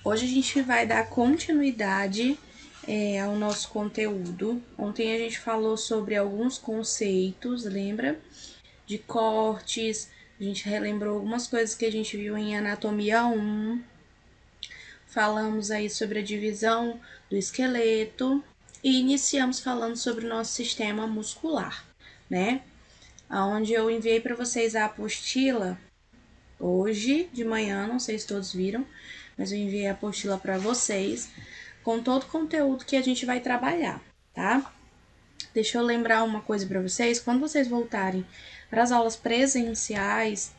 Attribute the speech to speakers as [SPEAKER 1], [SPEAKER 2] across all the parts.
[SPEAKER 1] Hoje a gente vai dar continuidade ao nosso conteúdo. Ontem a gente falou sobre alguns conceitos, lembra? De cortes, a gente relembrou algumas coisas que a gente viu em Anatomia 1. Falamos aí sobre a divisão do esqueleto e iniciamos falando sobre o nosso sistema muscular, né? Onde eu enviei para vocês a apostila hoje de manhã, não sei se todos viram, mas eu enviei a apostila para vocês com todo o conteúdo que a gente vai trabalhar, tá? Deixa eu lembrar uma coisa para vocês, quando vocês voltarem para as aulas presenciais,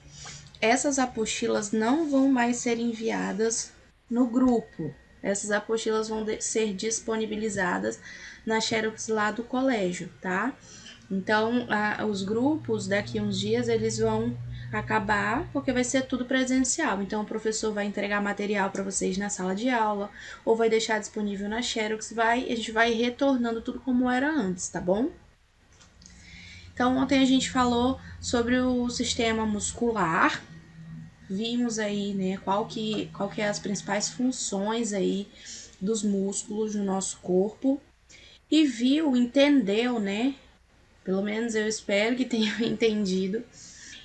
[SPEAKER 1] essas apostilas não vão mais ser enviadas no grupo. Essas apostilas vão ser disponibilizadas na Xerox lá do colégio, tá? Então, os grupos daqui a uns dias eles vão acabar porque vai ser tudo presencial. Então, o professor vai entregar material para vocês na sala de aula ou vai deixar disponível na Xerox. A gente vai retornando tudo como era antes, tá bom? Então, ontem a gente falou sobre o sistema muscular. Vimos aí, né, qual que é as principais funções aí dos músculos no nosso corpo e entendeu, né? Pelo menos eu espero que tenham entendido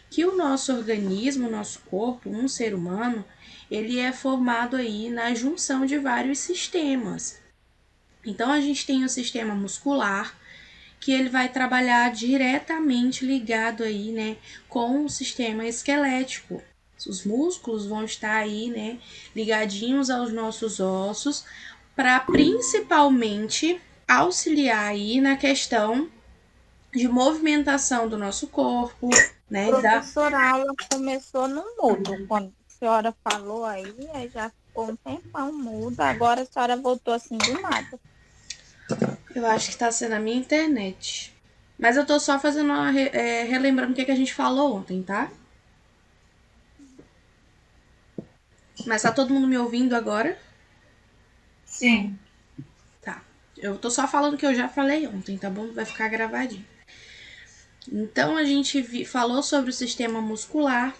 [SPEAKER 1] que o nosso organismo, o nosso corpo, um ser humano, ele é formado aí na junção de vários sistemas. Então a gente tem o sistema muscular, que ele vai trabalhar diretamente ligado aí, né, com o sistema esquelético. Os músculos vão estar aí, né, ligadinhos aos nossos ossos, para principalmente auxiliar aí na questão de movimentação do nosso corpo, né?
[SPEAKER 2] Professora, a aula começou no mudo. Quando a senhora falou aí já ficou um tempão mudo. Agora a senhora voltou assim do nada.
[SPEAKER 1] Eu acho que tá sendo a minha internet. Mas eu tô só fazendo relembrando o que a gente falou ontem, tá? Mas tá todo mundo me ouvindo agora?
[SPEAKER 2] Sim.
[SPEAKER 1] Tá. Eu tô só falando o que eu já falei ontem, tá bom? Vai ficar gravadinho. Então a gente falou sobre o sistema muscular,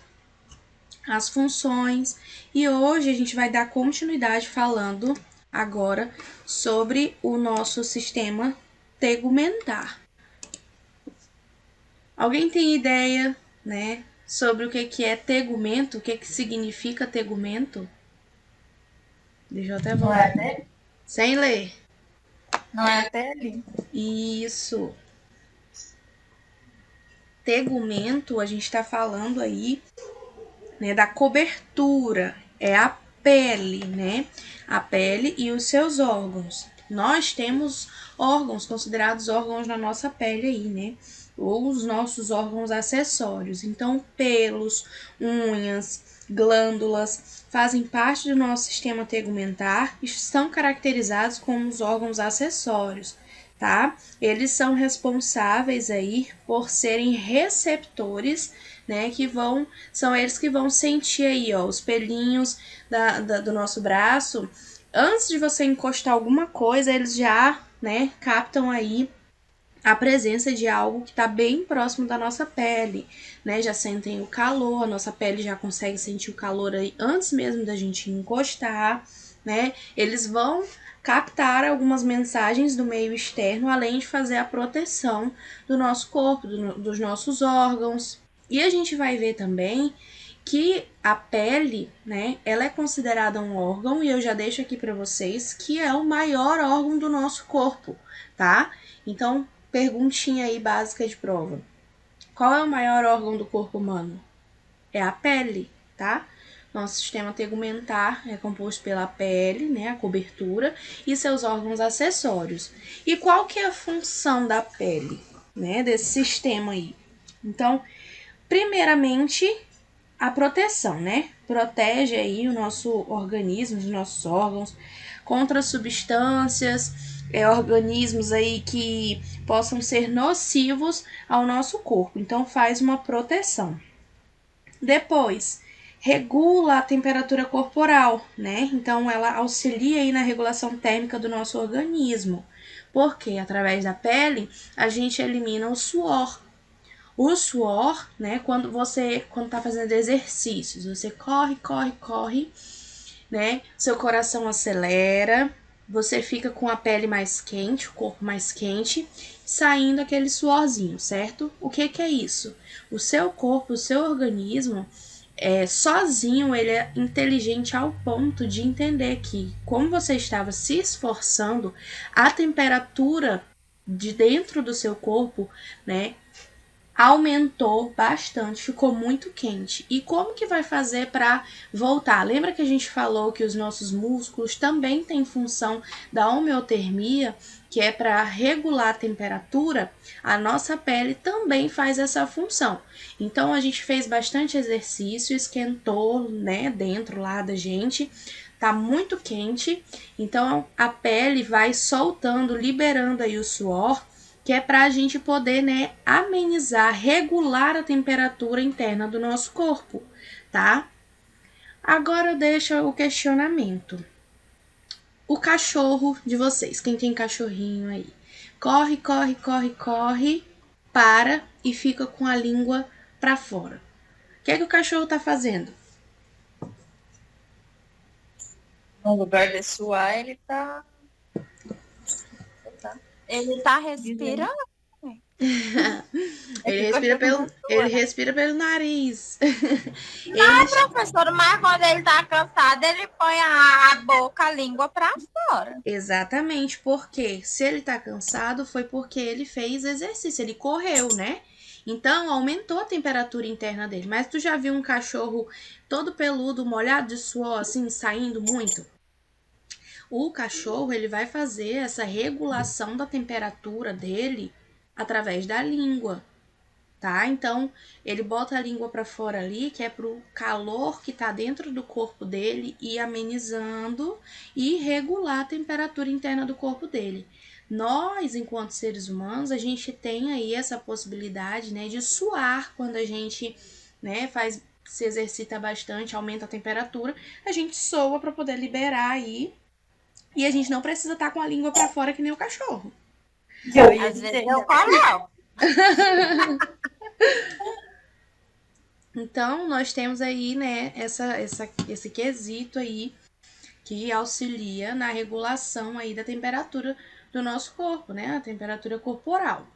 [SPEAKER 1] as funções, e hoje a gente vai dar continuidade falando agora sobre o nosso sistema tegumentar. Alguém tem ideia, né, sobre o que é tegumento? O que significa tegumento? Deixa eu até voltar.
[SPEAKER 2] Não é até?
[SPEAKER 1] Sem ler.
[SPEAKER 2] Não é até ali.
[SPEAKER 1] Isso. Tegumento, a gente está falando aí, né, da cobertura. É a pele, né? A pele e os seus órgãos. Nós temos órgãos considerados órgãos na nossa pele aí, né? Ou os nossos órgãos acessórios. Então, pelos, unhas, glândulas fazem parte do nosso sistema tegumentar e são caracterizados como os órgãos acessórios, tá? Eles são responsáveis aí por serem receptores, né, são eles que vão sentir aí, ó, os pelinhos do nosso braço. Antes de você encostar alguma coisa, eles já, né, captam aí a presença de algo que está bem próximo da nossa pele, né? Já sentem o calor, a nossa pele já consegue sentir o calor aí antes mesmo da gente encostar, né? Eles vão captar algumas mensagens do meio externo, além de fazer a proteção do nosso corpo, dos nossos órgãos. E a gente vai ver também que a pele, né, ela é considerada um órgão, e eu já deixo aqui para vocês que é o maior órgão do nosso corpo, tá? Então, perguntinha aí básica de prova. Qual é o maior órgão do corpo humano? É a pele, tá? Nosso sistema tegumentar é composto pela pele, né, a cobertura, e seus órgãos acessórios. E qual que é a função da pele, né, desse sistema aí? Então, primeiramente, a proteção, né? Protege aí o nosso organismo, os nossos órgãos contra substâncias, organismos aí que possam ser nocivos ao nosso corpo. Então faz uma proteção. Depois, regula a temperatura corporal, né? Então ela auxilia aí na regulação térmica do nosso organismo. Porque através da pele a gente elimina o suor. O suor, né, quando tá fazendo exercícios, você corre, né? Seu coração acelera, você fica com a pele mais quente, o corpo mais quente, saindo aquele suorzinho, certo? O que que é isso? O seu corpo, o seu organismo, sozinho ele é inteligente ao ponto de entender que, como você estava se esforçando, a temperatura de dentro do seu corpo, né, aumentou bastante, ficou muito quente. E como que vai fazer para voltar? Lembra que a gente falou que os nossos músculos também têm função da homeotermia, que é para regular a temperatura? A nossa pele também faz essa função. Então a gente fez bastante exercício, esquentou, né, dentro lá da gente. Tá muito quente, então a pele vai soltando, liberando aí o suor, que é para a gente poder, né, amenizar, regular a temperatura interna do nosso corpo, tá? Agora deixa o questionamento. O cachorro de vocês, quem tem cachorrinho aí, corre, corre, corre, corre, para e fica com a língua para fora. O que é que o cachorro tá fazendo?
[SPEAKER 2] No lugar de suar, ele tá respirando. É
[SPEAKER 1] Ele
[SPEAKER 2] que
[SPEAKER 1] respira
[SPEAKER 2] cachorro
[SPEAKER 1] pelo,
[SPEAKER 2] não
[SPEAKER 1] ele
[SPEAKER 2] sua, né?
[SPEAKER 1] respira pelo nariz.
[SPEAKER 2] Não,
[SPEAKER 1] Ele,
[SPEAKER 2] professor, mas quando ele tá cansado, ele põe a boca, a língua pra fora.
[SPEAKER 1] exatamente, porque se ele tá cansado foi porque ele fez exercício, ele correu, né? Então aumentou a temperatura interna dele. Mas tu já viu um cachorro todo peludo, molhado de suor, assim, saindo muito? O cachorro, ele vai fazer essa regulação da temperatura dele através da língua, tá? Então, ele bota a língua para fora ali, que é pro calor que tá dentro do corpo dele ir amenizando e regular a temperatura interna do corpo dele. Nós, enquanto seres humanos, a gente tem aí essa possibilidade, né, de suar quando a gente, né, se exercita bastante, aumenta a temperatura, a gente soa para poder liberar aí e a gente não precisa estar com a língua para fora que nem o cachorro.
[SPEAKER 2] Às vezes eu coloco.
[SPEAKER 1] Então, nós temos aí, né, esse quesito aí que auxilia na regulação aí da temperatura do nosso corpo, né, a temperatura corporal.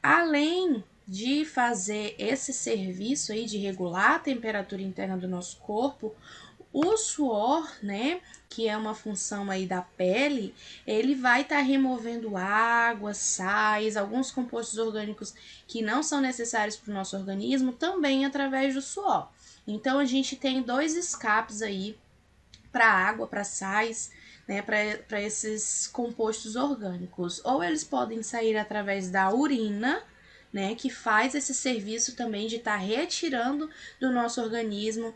[SPEAKER 1] Além de fazer esse serviço aí de regular a temperatura interna do nosso corpo, o suor, né, que é uma função aí da pele, ele vai estar removendo água, sais, alguns compostos orgânicos que não são necessários para o nosso organismo, também através do suor. Então a gente tem dois escapes aí para água, para sais, né, para esses compostos orgânicos. Ou eles podem sair através da urina, né, que faz esse serviço também de estar retirando do nosso organismo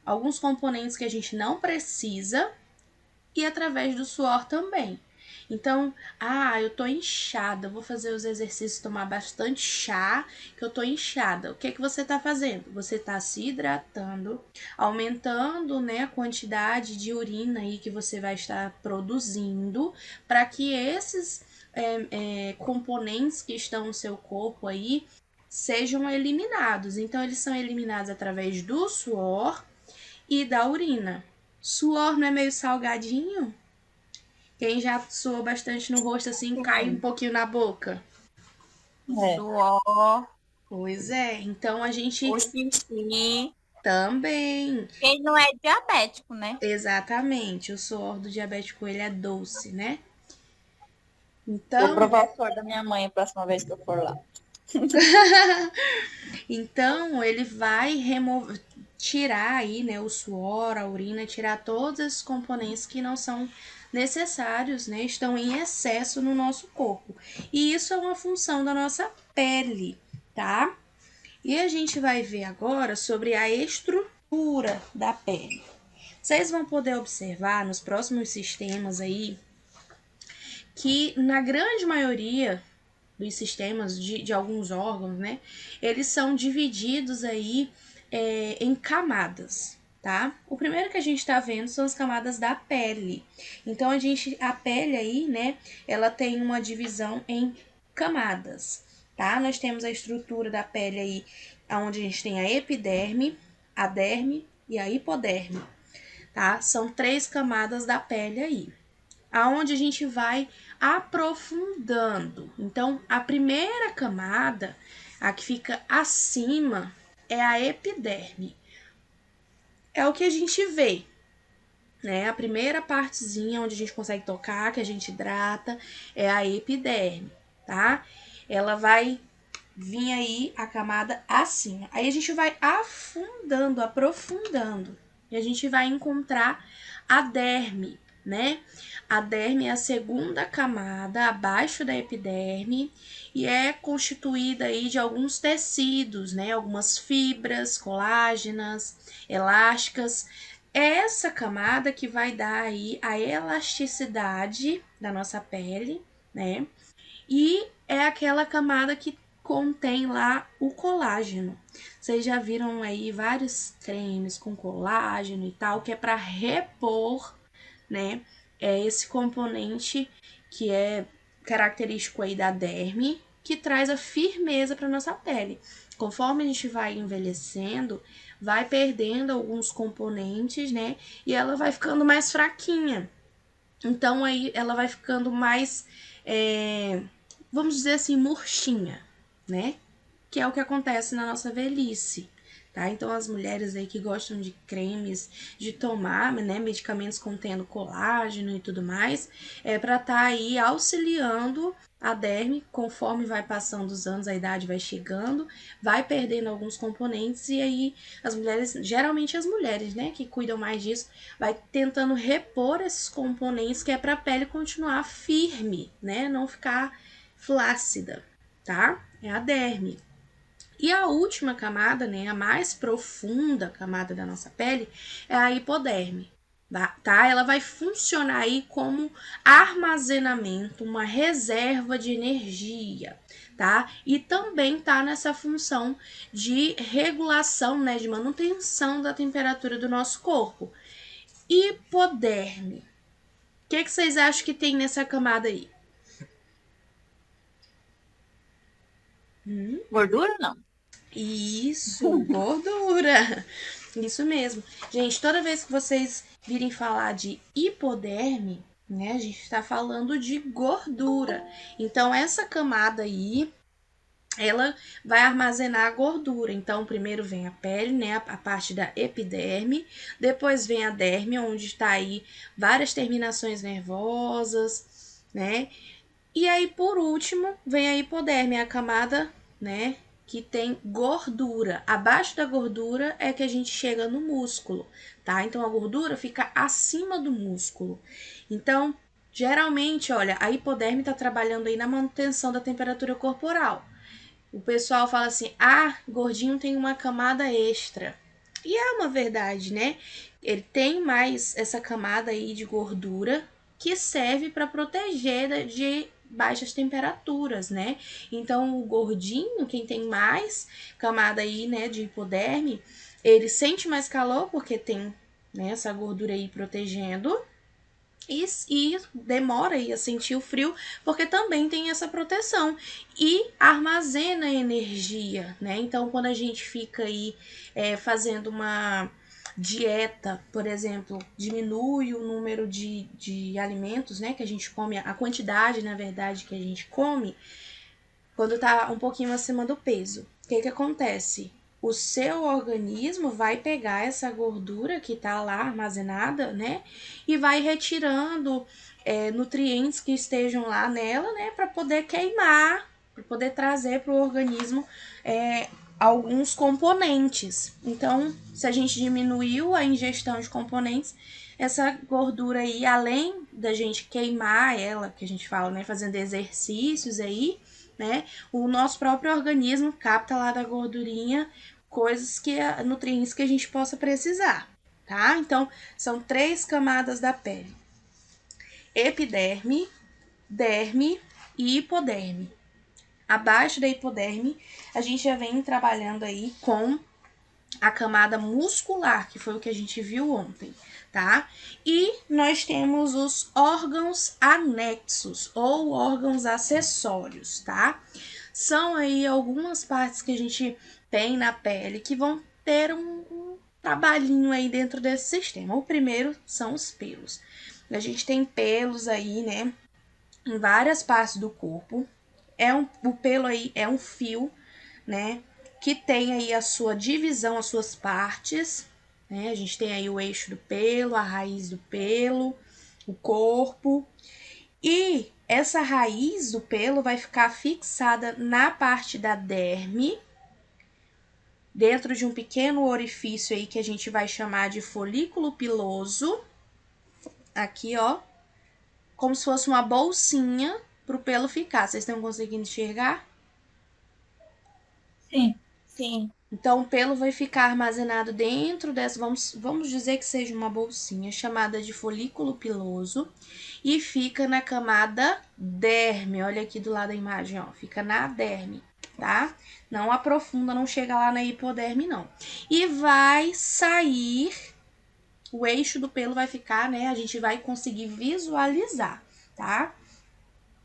[SPEAKER 1] alguns componentes que a gente não precisa, e através do suor também. Então, eu tô inchada, vou fazer os exercícios, tomar bastante chá, que eu tô inchada. O que que você tá fazendo? Você tá se hidratando, aumentando, né, a quantidade de urina aí que você vai estar produzindo, para que esses componentes que estão no seu corpo aí sejam eliminados. Então, eles são eliminados através do suor e da urina. Suor não é meio salgadinho? Quem já suou bastante no rosto assim, cai um pouquinho na boca.
[SPEAKER 2] Suor,
[SPEAKER 1] Pois é, então a gente
[SPEAKER 2] o xixi.
[SPEAKER 1] também.
[SPEAKER 2] Ele não é diabético, né?
[SPEAKER 1] Exatamente, o suor do diabético ele é doce, né?
[SPEAKER 2] Vou
[SPEAKER 1] Então,
[SPEAKER 2] provar o suor da minha mãe a próxima vez que eu for lá.
[SPEAKER 1] então ele vai remover, tirar aí, né, o suor, a urina, tirar todos esses componentes que não são necessários, né, estão em excesso no nosso corpo. E isso é uma função da nossa pele, tá? E a gente vai ver agora sobre a estrutura da pele. Vocês vão poder observar nos próximos sistemas aí que na grande maioria dos sistemas de alguns órgãos, né, eles são divididos aí em camadas, tá? O primeiro que a gente tá vendo são as camadas da pele. Então a pele aí, né, ela tem uma divisão em camadas, tá? Nós temos a estrutura da pele aí, onde a gente tem a epiderme, a derme e a hipoderme. tá? São 3 camadas da pele aí, aonde a gente vai aprofundando. Então, a primeira camada, a que fica acima, é a epiderme. É o que a gente vê, né? A primeira partezinha onde a gente consegue tocar, que a gente hidrata, é a epiderme, tá? Ela vai vir aí a camada acima. Aí a gente vai afundando, aprofundando, e a gente vai encontrar a derme, né? A derme é a segunda camada abaixo da epiderme e é constituída aí de alguns tecidos, né? Algumas fibras colágenas, elásticas. É essa camada que vai dar aí a elasticidade da nossa pele, né? E é aquela camada que contém lá o colágeno. Vocês já viram aí vários cremes com colágeno e tal, que é para repor, né? É esse componente que é característico aí da derme, que traz a firmeza para nossa pele. Conforme a gente vai envelhecendo, vai perdendo alguns componentes, né? E ela vai ficando mais fraquinha. Então aí ela vai ficando mais, vamos dizer assim, murchinha, né? Que é o que acontece na nossa velhice, tá? Então as mulheres aí que gostam de cremes, de tomar, né, medicamentos contendo colágeno e tudo mais, é para estar aí auxiliando a derme, conforme vai passando os anos, a idade vai chegando, vai perdendo alguns componentes e aí as mulheres, geralmente as mulheres, né, que cuidam mais disso, vai tentando repor esses componentes que é para a pele continuar firme, né, não ficar flácida, tá? É a derme. E a última camada, né, a mais profunda camada da nossa pele, é a hipoderme, tá? Ela vai funcionar aí como armazenamento, uma reserva de energia, tá? E também tá nessa função de regulação, né, de manutenção da temperatura do nosso corpo. Hipoderme. O que vocês acham que tem nessa camada aí?
[SPEAKER 2] Gordura, não?
[SPEAKER 1] Isso, gordura. Isso mesmo. Gente, toda vez que vocês virem falar de hipoderme, né, a gente está falando de gordura. Então, essa camada aí, ela vai armazenar a gordura. Então, primeiro vem a pele, né, a parte da epiderme, depois vem a derme, onde está aí várias terminações nervosas, né? E aí, por último, vem a hipoderme, a camada, né, que tem gordura. Abaixo da gordura é que a gente chega no músculo, tá? Então a gordura fica acima do músculo. Então, geralmente, olha, a hipoderme tá trabalhando aí na manutenção da temperatura corporal. O pessoal fala assim: "Ah, gordinho tem uma camada extra". E é uma verdade, né? Ele tem mais essa camada aí de gordura que serve para proteger de baixas temperaturas, né? Então, o gordinho, quem tem mais camada aí, né, de hipoderme, ele sente mais calor porque tem, né, essa gordura aí protegendo e demora aí a sentir o frio porque também tem essa proteção e armazena energia, né? Então, quando a gente fica aí fazendo uma dieta, por exemplo, diminui o número de alimentos, né, que a gente come, a quantidade, na verdade, que a gente come, quando tá um pouquinho acima do peso. O que acontece? O seu organismo vai pegar essa gordura que tá lá armazenada, né, e vai retirando nutrientes que estejam lá nela, né, para poder queimar, para poder trazer para o organismo alguns componentes. Então, se a gente diminuiu a ingestão de componentes, essa gordura aí, além da gente queimar ela, que a gente fala, né, fazendo exercícios aí, né, o nosso próprio organismo capta lá da gordurinha coisas que, nutrientes que a gente possa precisar, tá? Então, são 3 camadas da pele: epiderme, derme e hipoderme. Abaixo da hipoderme, a gente já vem trabalhando aí com a camada muscular, que foi o que a gente viu ontem, tá? E nós temos os órgãos anexos ou órgãos acessórios, tá? São aí algumas partes que a gente tem na pele que vão ter trabalhinho aí dentro desse sistema. O primeiro são os pelos. A gente tem pelos aí, né, em várias partes do corpo. O pelo aí é um fio, né, que tem aí a sua divisão, as suas partes, né? A gente tem aí o eixo do pelo, a raiz do pelo, o corpo. E essa raiz do pelo vai ficar fixada na parte da derme, dentro de um pequeno orifício aí que a gente vai chamar de folículo piloso. Aqui, ó, como se fosse uma bolsinha pro pelo ficar. Vocês estão conseguindo enxergar?
[SPEAKER 2] Sim, sim.
[SPEAKER 1] Então, o pelo vai ficar armazenado dentro dessa, vamos dizer que seja uma bolsinha chamada de folículo piloso e fica na camada derme. Olha aqui do lado da imagem, ó, fica na derme, tá? Não aprofunda, não chega lá na hipoderme, não. E vai sair, o eixo do pelo vai ficar, né? A gente vai conseguir visualizar, tá?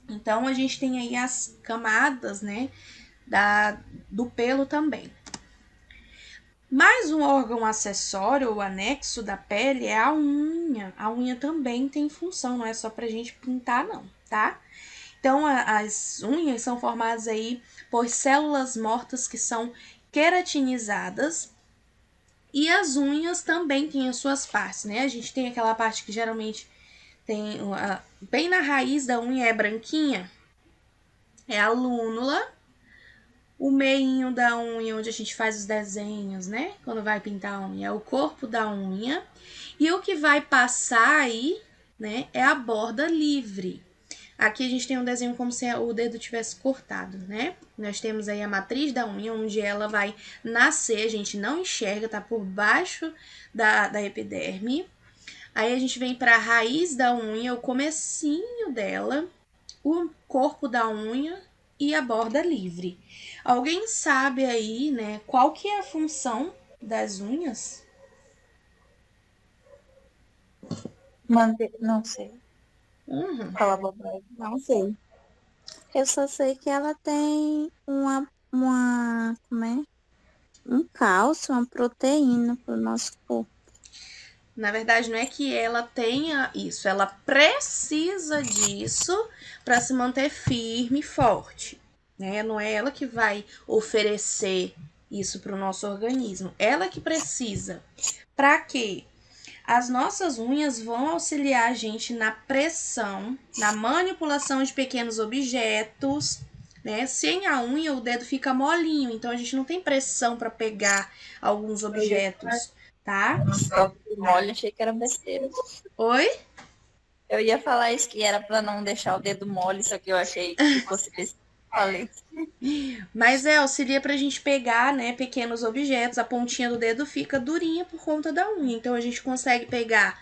[SPEAKER 1] Então, a gente tem aí as camadas, né, do pelo também. Mais um órgão acessório ou anexo da pele é a unha. A unha também tem função, não é só pra gente pintar, não, tá? Então, as unhas são formadas aí por células mortas que são queratinizadas. E as unhas também têm as suas partes, né? A gente tem aquela parte que geralmente tem bem na raiz da unha é branquinha, é a lúnula. O meinho da unha, onde a gente faz os desenhos, né? Quando vai pintar a unha, é o corpo da unha. E o que vai passar aí, né, é a borda livre. Aqui a gente tem um desenho como se o dedo tivesse cortado, né? Nós temos aí a matriz da unha, onde ela vai nascer, a gente não enxerga, tá por baixo da epiderme. Aí a gente vem para a raiz da unha, o comecinho dela, o corpo da unha e a borda livre. Alguém sabe aí, né, qual que é a função das unhas?
[SPEAKER 2] Manter, não sei.
[SPEAKER 1] Uhum.
[SPEAKER 2] Fala bobagem. Não sei. Eu só sei que ela tem como é? Um cálcio, uma proteína pro nosso corpo.
[SPEAKER 1] Na verdade, não é que ela tenha isso, ela precisa disso para se manter firme e forte, né? Não é ela que vai oferecer isso para o nosso organismo, ela que precisa. Para quê? As nossas unhas vão auxiliar a gente na pressão, na manipulação de pequenos objetos, né? Sem a unha, o dedo fica molinho, então a gente não tem pressão para pegar alguns objetos, tá?
[SPEAKER 2] Mole, achei que era besteira.
[SPEAKER 1] Oi?
[SPEAKER 2] Eu ia falar isso que era pra não deixar o dedo mole, só que eu achei que fosse besteira. Falei.
[SPEAKER 1] Mas auxilia pra gente pegar, né, pequenos objetos. A pontinha do dedo fica durinha por conta da unha. Então a gente consegue pegar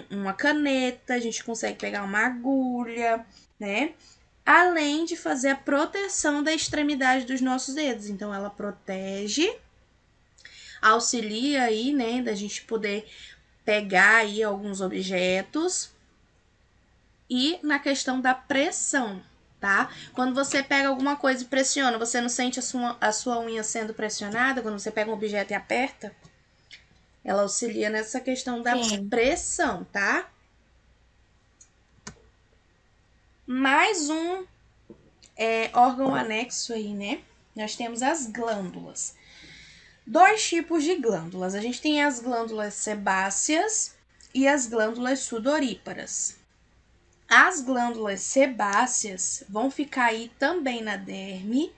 [SPEAKER 1] uma caneta, a gente consegue pegar uma agulha, né? Além de fazer a proteção da extremidade dos nossos dedos. Então ela protege, auxilia aí, né, da gente poder pegar aí alguns objetos. E na questão da pressão, tá? Quando você pega alguma coisa e pressiona, você não sente a sua unha sendo pressionada? Quando você pega um objeto e aperta? Ela auxilia nessa questão da pressão, tá? Mais um órgão anexo aí, né? Nós temos as glândulas. Dois tipos de glândulas. A gente tem as glândulas sebáceas e as glândulas sudoríparas. As glândulas sebáceas vão ficar aí também na derme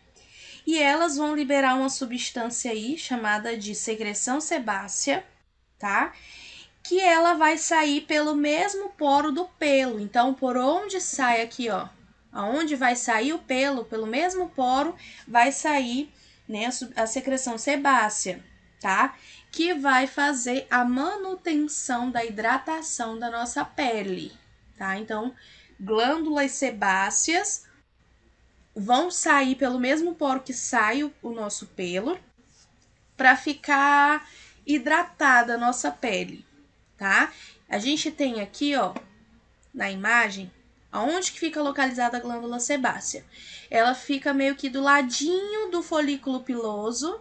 [SPEAKER 1] e elas vão liberar uma substância aí chamada de secreção sebácea, tá? Que ela vai sair pelo mesmo poro do pelo. Então, por onde sai aqui, ó, aonde vai sair o pelo, pelo mesmo poro, vai sair, né, a secreção sebácea, tá? Que vai fazer a manutenção da hidratação da nossa pele, tá? Então, glândulas sebáceas vão sair pelo mesmo poro que sai o nosso pelo para ficar hidratada a nossa pele, tá? A gente tem aqui, ó, na imagem, aonde que fica localizada a glândula sebácea. Ela fica meio que do ladinho do folículo piloso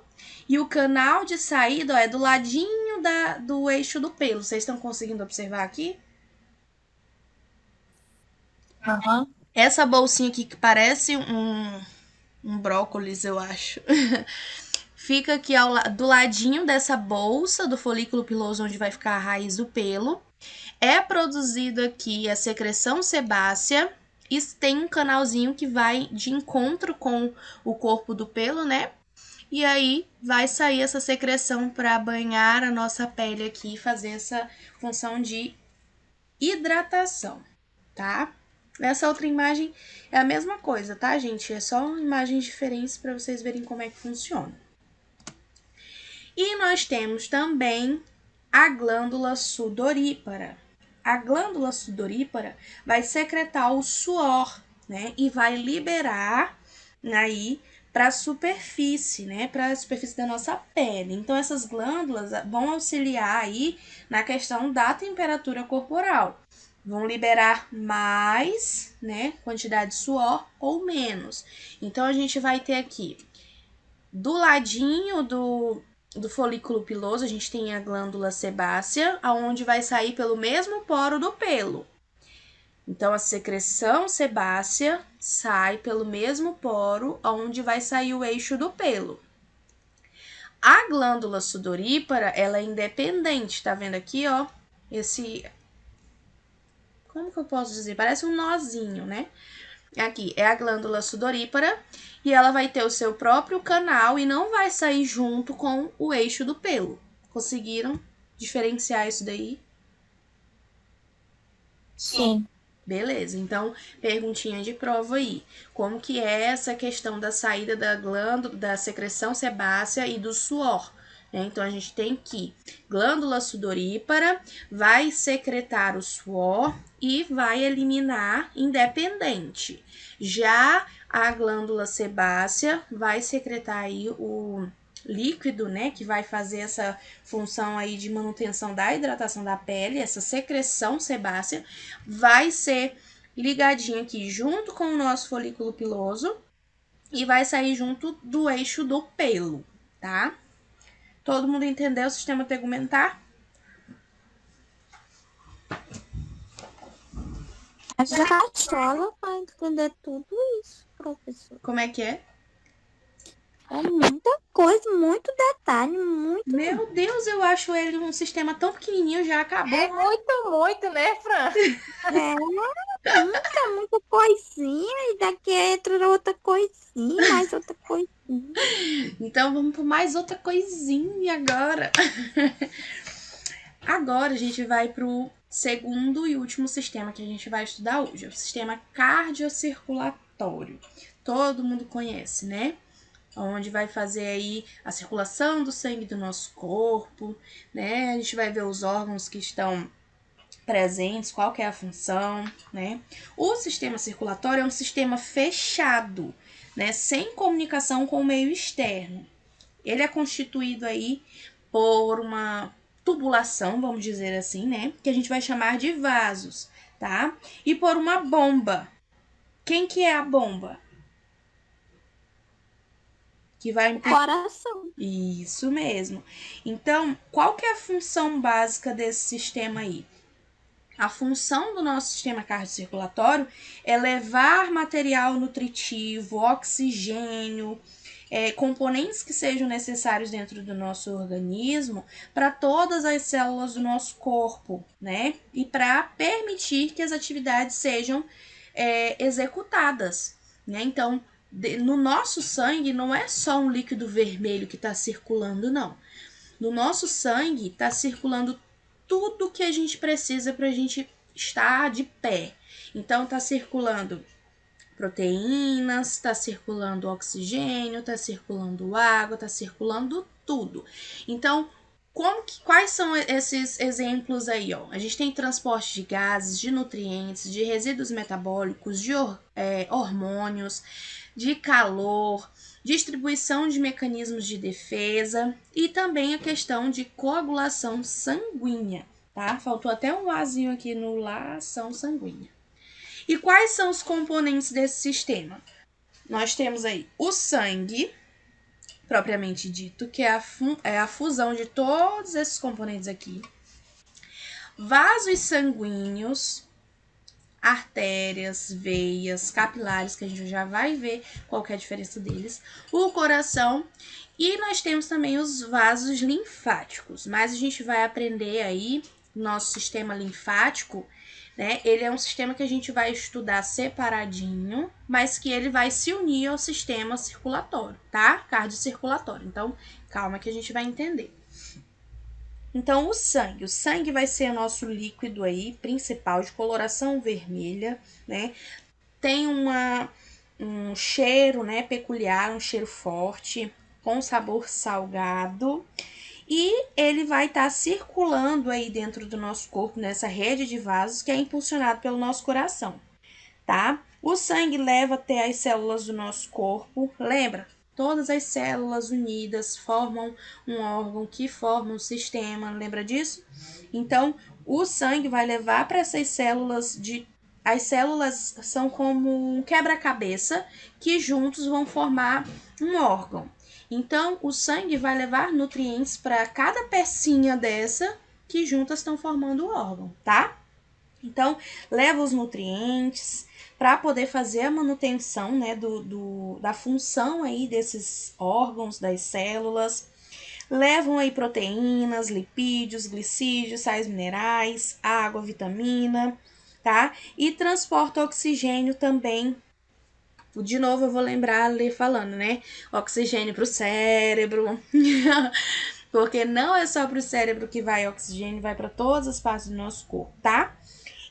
[SPEAKER 1] E o canal de saída, ó, é do ladinho do eixo do pelo. Vocês estão conseguindo observar aqui?
[SPEAKER 2] Aham.
[SPEAKER 1] Essa bolsinha aqui que parece um brócolis, eu acho. Fica aqui do ladinho dessa bolsa do folículo piloso, onde vai ficar a raiz do pelo. É produzido aqui a secreção sebácea e tem um canalzinho que vai de encontro com o corpo do pelo, né? E aí vai sair essa secreção para banhar a nossa pele aqui e fazer essa função de hidratação, tá? Essa outra imagem é a mesma coisa, tá, gente? É só imagens diferentes para vocês verem como é que funciona. E nós temos também a glândula sudorípara. A glândula sudorípara vai secretar o suor, né? E vai liberar aí para a superfície, né? Para a superfície da nossa pele. Então, essas glândulas vão auxiliar aí na questão da temperatura corporal. Vão liberar mais, né? Quantidade de suor ou menos. Então, a gente vai ter aqui do ladinho do folículo piloso, a gente tem a glândula sebácea, aonde vai sair pelo mesmo poro do pelo. Então, a secreção sebácea sai pelo mesmo poro onde vai sair o eixo do pelo. A glândula sudorípara, ela é independente, tá vendo aqui, ó? Esse... Como que eu posso dizer? Parece um nozinho, né? Aqui é a glândula sudorípara e ela vai ter o seu próprio canal e não vai sair junto com o eixo do pelo. Conseguiram diferenciar isso daí?
[SPEAKER 2] Sim.
[SPEAKER 1] Beleza, então perguntinha de prova aí. Como que é essa questão da saída da glândula, da secreção sebácea e do suor? Então a gente tem que glândula sudorípara vai secretar o suor e vai eliminar independente. Já a glândula sebácea vai secretar aí o líquido, né, que vai fazer essa função aí de manutenção da hidratação da pele, essa secreção sebácea, vai ser ligadinha aqui junto com o nosso folículo piloso e vai sair junto do eixo do pelo, tá? Todo mundo entendeu o sistema tegumentar?
[SPEAKER 2] Já a escola para entender tudo isso, professor.
[SPEAKER 1] Como é que é?
[SPEAKER 2] É muita coisa, muito detalhe, muito.
[SPEAKER 1] Meu Deus, eu acho ele um sistema tão pequenininho, já acabou.
[SPEAKER 3] É muito, né, Fran?
[SPEAKER 2] Muita coisinha, e daqui entra outra coisinha, mais outra coisinha.
[SPEAKER 1] Então vamos para mais outra coisinha agora. Agora a gente vai para o segundo e último sistema que a gente vai estudar hoje, o sistema cardiocirculatório. Todo mundo conhece, né? Onde vai fazer aí a circulação do sangue do nosso corpo, né? A gente vai ver os órgãos que estão presentes, qual que é a função, né? O sistema circulatório é um sistema fechado, né? Sem comunicação com o meio externo. Ele é constituído aí por uma tubulação, vamos dizer assim, né? Que a gente vai chamar de vasos, tá? E por uma bomba. Quem que é a bomba? Que vai
[SPEAKER 2] Coração.
[SPEAKER 1] Isso mesmo. Então, qual que é a função básica desse sistema aí? A função do nosso sistema cardiocirculatório é levar material nutritivo, oxigênio, componentes que sejam necessários dentro do nosso organismo para todas as células do nosso corpo, né? E para permitir que as atividades sejam executadas, né? Então, no nosso sangue não é só um líquido vermelho que está circulando, não. No nosso sangue está circulando tudo que a gente precisa para a gente estar de pé. Então, está circulando proteínas, está circulando oxigênio, está circulando água, está circulando tudo. Então, quais são esses exemplos aí? Ó? A gente tem transporte de gases, de nutrientes, de resíduos metabólicos, de hormônios, de calor, distribuição de mecanismos de defesa e também a questão de coagulação sanguínea, tá? Faltou até um vasinho aqui no lação sanguínea. E quais são os componentes desse sistema? Nós temos aí o sangue, propriamente dito, que é a fusão de todos esses componentes aqui. Vasos sanguíneos, artérias, veias, capilares, que a gente já vai ver qual que é a diferença deles, o coração, e nós temos também os vasos linfáticos, mas a gente vai aprender aí nosso sistema linfático, né? Ele é um sistema que a gente vai estudar separadinho, mas que ele vai se unir ao sistema circulatório, tá? Cardiocirculatório. Então, calma que a gente vai entender. Então, o sangue vai ser o nosso líquido aí principal de coloração vermelha, né? Tem um cheiro, né, peculiar, um cheiro forte, com sabor salgado. E ele vai estar circulando aí dentro do nosso corpo, nessa rede de vasos que é impulsionado pelo nosso coração, tá? O sangue leva até as células do nosso corpo. Lembra? Todas as células unidas formam um órgão que forma um sistema, lembra disso? Então, o sangue vai levar para essas células As células são como um quebra-cabeça que juntos vão formar um órgão. Então, o sangue vai levar nutrientes para cada pecinha dessa que juntas estão formando o órgão, tá? Então, leva os nutrientes para poder fazer a manutenção, né, da função aí desses órgãos, das células. Levam aí proteínas, lipídios, glicídios, sais minerais, água, vitamina, tá? E transporta oxigênio também. De novo, eu vou lembrar ali falando, né? Oxigênio para o cérebro. Porque não é só para o cérebro que vai oxigênio, vai para todas as partes do nosso corpo, tá?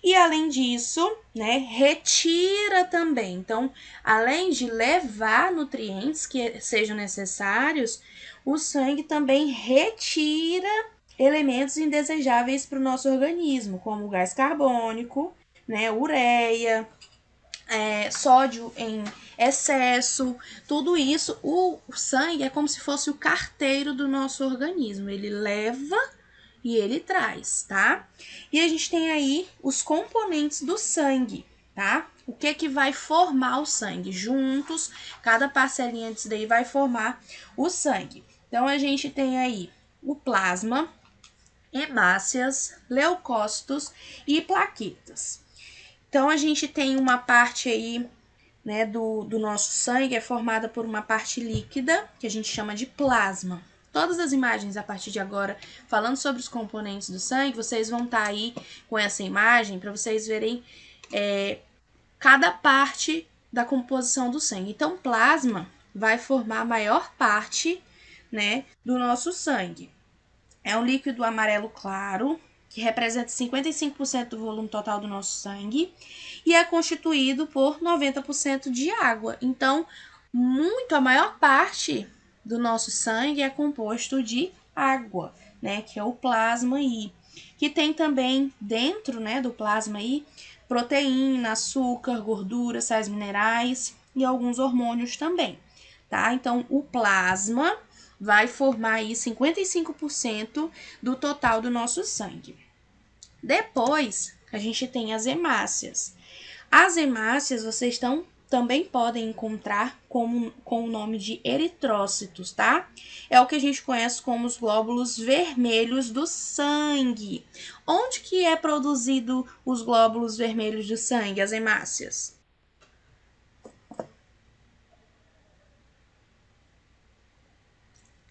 [SPEAKER 1] E além disso, né, retira também. Então, além de levar nutrientes que sejam necessários, o sangue também retira elementos indesejáveis para o nosso organismo, como o gás carbônico, né, ureia, sódio em excesso, tudo isso. O sangue é como se fosse o carteiro do nosso organismo. Ele leva e ele traz, tá? E a gente tem aí os componentes do sangue, tá? O que vai formar o sangue? Juntos, cada parcelinha disso daí vai formar o sangue. Então, a gente tem aí o plasma, hemácias, leucócitos e plaquetas. Então, a gente tem uma parte aí, né, do nosso sangue é formada por uma parte líquida, que a gente chama de plasma. Todas as imagens a partir de agora, falando sobre os componentes do sangue, vocês vão estar aí com essa imagem para vocês verem cada parte da composição do sangue. Então, plasma vai formar a maior parte, né, do nosso sangue. É um líquido amarelo claro, que representa 55% do volume total do nosso sangue e é constituído por 90% de água. Então, a maior parte do nosso sangue é composto de água, né, que é o plasma aí, que tem também dentro, né, do plasma aí proteína, açúcar, gordura, sais minerais e alguns hormônios também, tá? Então, o plasma vai formar aí 55% do total do nosso sangue. Depois, a gente tem as hemácias. As hemácias vocês também podem encontrar com o nome de eritrócitos, tá? É o que a gente conhece como os glóbulos vermelhos do sangue. Onde que é produzido os glóbulos vermelhos do sangue, as hemácias?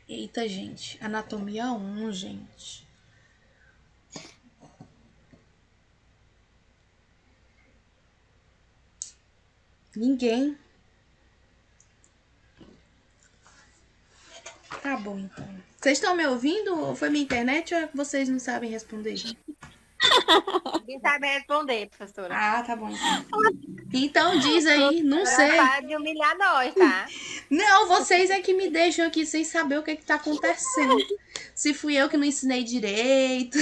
[SPEAKER 1] Eita, gente. Anatomia 1, gente. Ninguém. Tá bom, então. Vocês estão me ouvindo? Ou foi minha internet ou é que vocês não sabem responder?
[SPEAKER 3] Ninguém sabe responder, professora.
[SPEAKER 1] Ah, tá bom, então. Então diz aí, não sei.
[SPEAKER 3] Para de humilhar nós, tá?
[SPEAKER 1] Não, vocês é que me deixam aqui sem saber o que tá acontecendo. Se fui eu que não ensinei direito.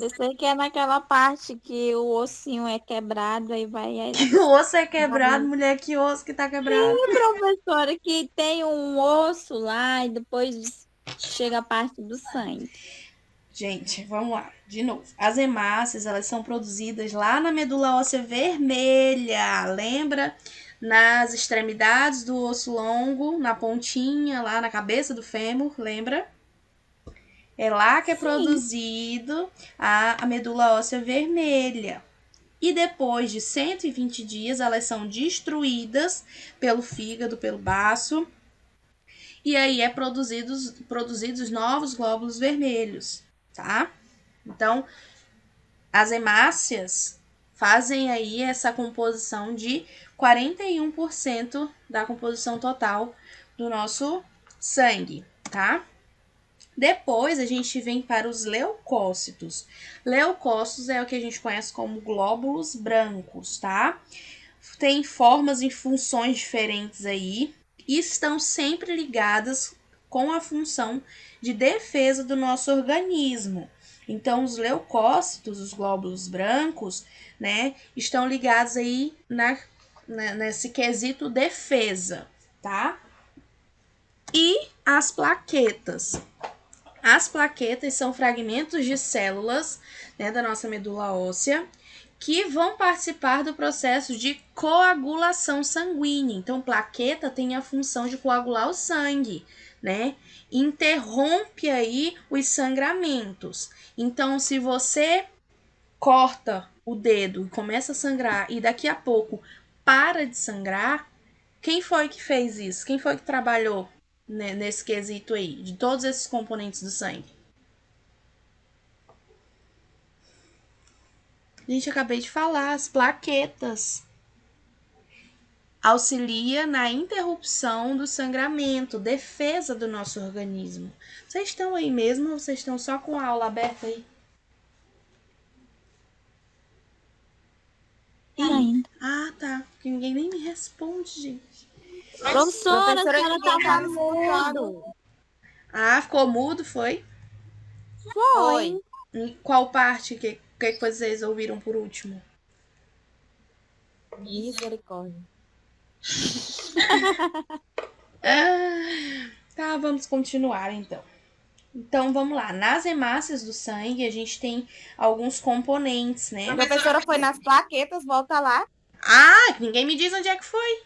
[SPEAKER 2] Eu sei que é naquela parte que o ossinho é quebrado, aí vai.
[SPEAKER 1] O osso é quebrado, mulher, que osso que tá quebrado.
[SPEAKER 2] Professora, que tem um osso lá e depois chega a parte do sangue.
[SPEAKER 1] Gente, vamos lá, de novo. As hemácias, elas são produzidas lá na medula óssea vermelha. Lembra nas extremidades do osso longo, na pontinha, lá na cabeça do fêmur, lembra? É lá que é produzido a medula óssea vermelha. E depois de 120 dias, elas são destruídas pelo fígado, pelo baço. E aí é produzidos novos glóbulos vermelhos, tá? Então, as hemácias fazem aí essa composição de 41% da composição total do nosso sangue, tá? Depois a gente vem para os leucócitos. Leucócitos é o que a gente conhece como glóbulos brancos, tá? Tem formas e funções diferentes aí e estão sempre ligadas com a função de defesa do nosso organismo. Então, os leucócitos, os glóbulos brancos, né, estão ligados aí nesse quesito defesa, tá? E as plaquetas. As plaquetas são fragmentos de células, né, da nossa medula óssea que vão participar do processo de coagulação sanguínea. Então, plaqueta tem a função de coagular o sangue, né? Interrompe aí os sangramentos. Então, se você corta o dedo e começa a sangrar e daqui a pouco para de sangrar, quem foi que fez isso? Quem foi que trabalhou nesse quesito aí, de todos esses componentes do sangue? Gente, acabei de falar, as plaquetas. Auxilia na interrupção do sangramento, defesa do nosso organismo. Vocês estão aí mesmo ou vocês estão só com a aula aberta aí?
[SPEAKER 2] Ainda.
[SPEAKER 1] Ah, tá. Porque ninguém nem me responde, gente.
[SPEAKER 2] Professora,
[SPEAKER 3] Professora,
[SPEAKER 2] ela
[SPEAKER 3] ninguém tá
[SPEAKER 2] tava
[SPEAKER 3] me
[SPEAKER 2] mudo.
[SPEAKER 3] escutando.
[SPEAKER 1] Ah, ficou mudo, foi?
[SPEAKER 3] Foi.
[SPEAKER 1] Em qual parte que vocês ouviram por último?
[SPEAKER 3] Misericórdia.
[SPEAKER 1] Tá, vamos continuar então. Então, vamos lá. Nas hemácias do sangue, a gente tem alguns componentes, né?
[SPEAKER 3] A professora foi nas plaquetas, volta lá.
[SPEAKER 1] Ah, ninguém me diz onde é que foi.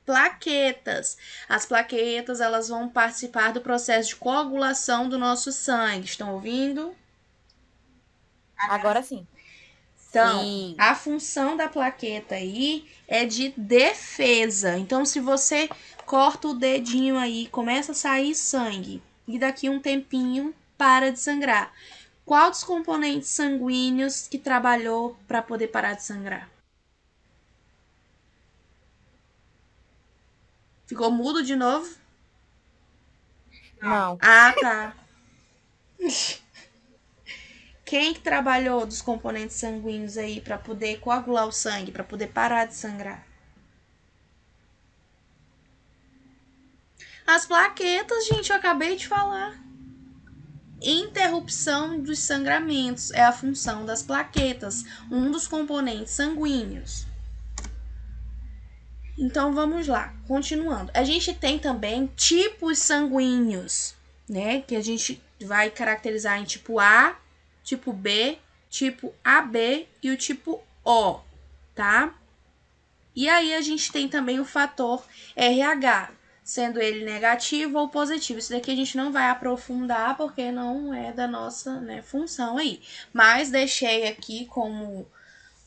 [SPEAKER 1] Plaquetas. As plaquetas, elas vão participar do processo de coagulação do nosso sangue. Estão ouvindo?
[SPEAKER 3] Agora sim.
[SPEAKER 1] Então,
[SPEAKER 3] Sim.
[SPEAKER 1] a função da plaqueta aí é de defesa. Então, se você corta o dedinho aí, começa a sair sangue e daqui um tempinho para de sangrar. Qual dos componentes sanguíneos que trabalhou para poder parar de sangrar? Ficou mudo de novo?
[SPEAKER 3] Não.
[SPEAKER 1] Ah, tá. Quem que trabalhou dos componentes sanguíneos aí para poder coagular o sangue, para poder parar de sangrar? As plaquetas, gente, eu acabei de falar. Interrupção dos sangramentos é a função das plaquetas, um dos componentes sanguíneos. Então vamos lá, continuando. A gente tem também tipos sanguíneos, né? Que a gente vai caracterizar em tipo A, tipo B, tipo AB e o tipo O, tá? E aí a gente tem também o fator RH, sendo ele negativo ou positivo. Isso daqui a gente não vai aprofundar porque não é da nossa, né, função aí. Mas deixei aqui como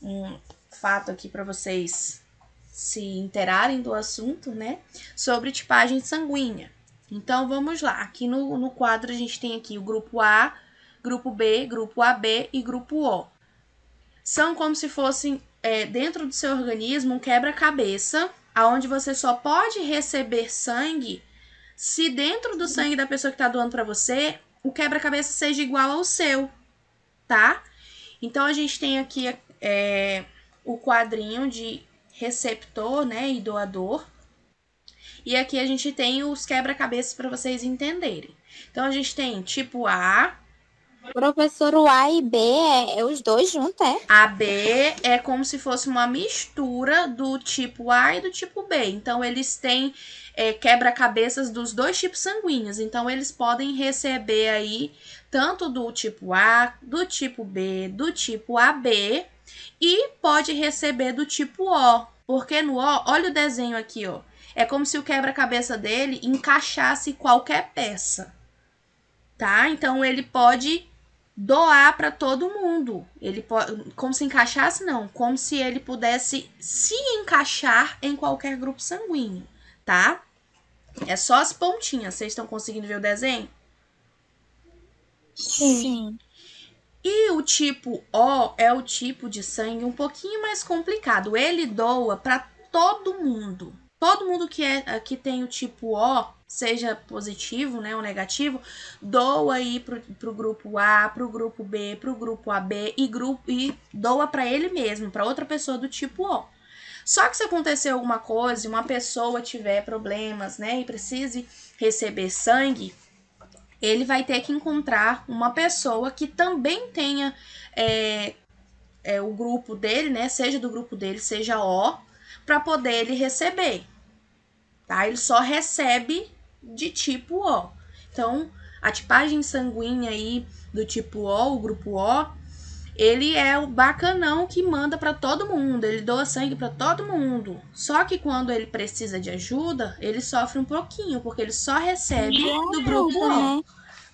[SPEAKER 1] um fato aqui para vocês se interarem do assunto, né, sobre tipagem sanguínea. Então, vamos lá. Aqui no quadro a gente tem aqui o grupo A, grupo B, grupo AB e grupo O. São como se fossem, dentro do seu organismo, um quebra-cabeça, onde você só pode receber sangue se dentro do sangue da pessoa que está doando para você, o quebra-cabeça seja igual ao seu, tá? Então, a gente tem aqui o quadrinho de receptor, né, e doador. E aqui a gente tem os quebra-cabeças para vocês entenderem. Então, a gente tem tipo A.
[SPEAKER 2] Professor, o A e B é os dois juntos, é?
[SPEAKER 1] A B é como se fosse uma mistura do tipo A e do tipo B. Então, eles têm quebra-cabeças dos dois tipos sanguíneos. Então, eles podem receber aí tanto do tipo A, do tipo B, do tipo AB e pode receber do tipo O, Porque no O, olha o desenho aqui, ó. É como se o quebra-cabeça dele encaixasse qualquer peça, tá? Então ele pode doar para todo mundo. Ele pode, como se encaixasse não, como se ele pudesse se encaixar em qualquer grupo sanguíneo, tá? É só as pontinhas. Vocês estão conseguindo ver o desenho?
[SPEAKER 2] Sim.
[SPEAKER 1] E o tipo O é o tipo de sangue um pouquinho mais complicado. Ele doa para todo mundo. Todo mundo que tem o tipo O, seja positivo, né, ou negativo, doa aí pro grupo A, pro grupo B, pro grupo AB e doa para ele mesmo, para outra pessoa do tipo O. Só que se acontecer alguma coisa e uma pessoa tiver problemas, né, e precise receber sangue, ele vai ter que encontrar uma pessoa que também tenha o grupo dele, né? Seja do grupo dele, seja O, para poder ele receber. Tá? Ele só recebe de tipo O. Então, a tipagem sanguínea aí do tipo O, o grupo O, ele é o bacanão que manda para todo mundo, ele doa sangue para todo mundo. Só que quando ele precisa de ajuda, ele sofre um pouquinho, porque ele só recebe do grupo O.
[SPEAKER 2] Né?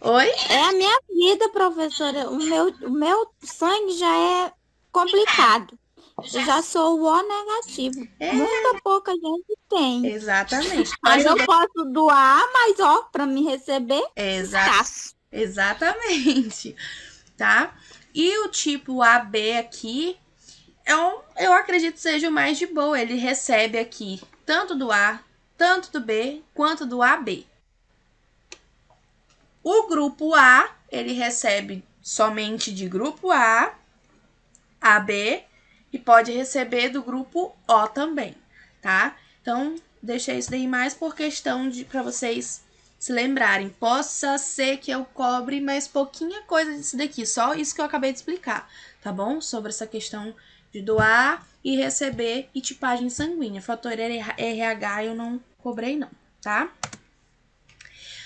[SPEAKER 1] Oi?
[SPEAKER 2] É a minha vida, professora. O meu sangue já é complicado. Eu já sou o O negativo. Muita pouca gente tem.
[SPEAKER 1] Exatamente.
[SPEAKER 2] Aí eu posso doar, mas ó, para me receber, escasso.
[SPEAKER 1] Exatamente. Tá? E o tipo AB aqui, eu acredito que seja o mais de boa. Ele recebe aqui tanto do A, tanto do B, quanto do AB. O grupo A, ele recebe somente de grupo A, AB, e pode receber do grupo O também, tá? Então, deixei isso daí mais por questão de para vocês se lembrarem. Possa ser que eu cobre mais pouquinha coisa disso daqui, só isso que eu acabei de explicar, tá bom? Sobre essa questão de doar e receber e tipagem sanguínea. Fator RH eu não cobrei não, tá?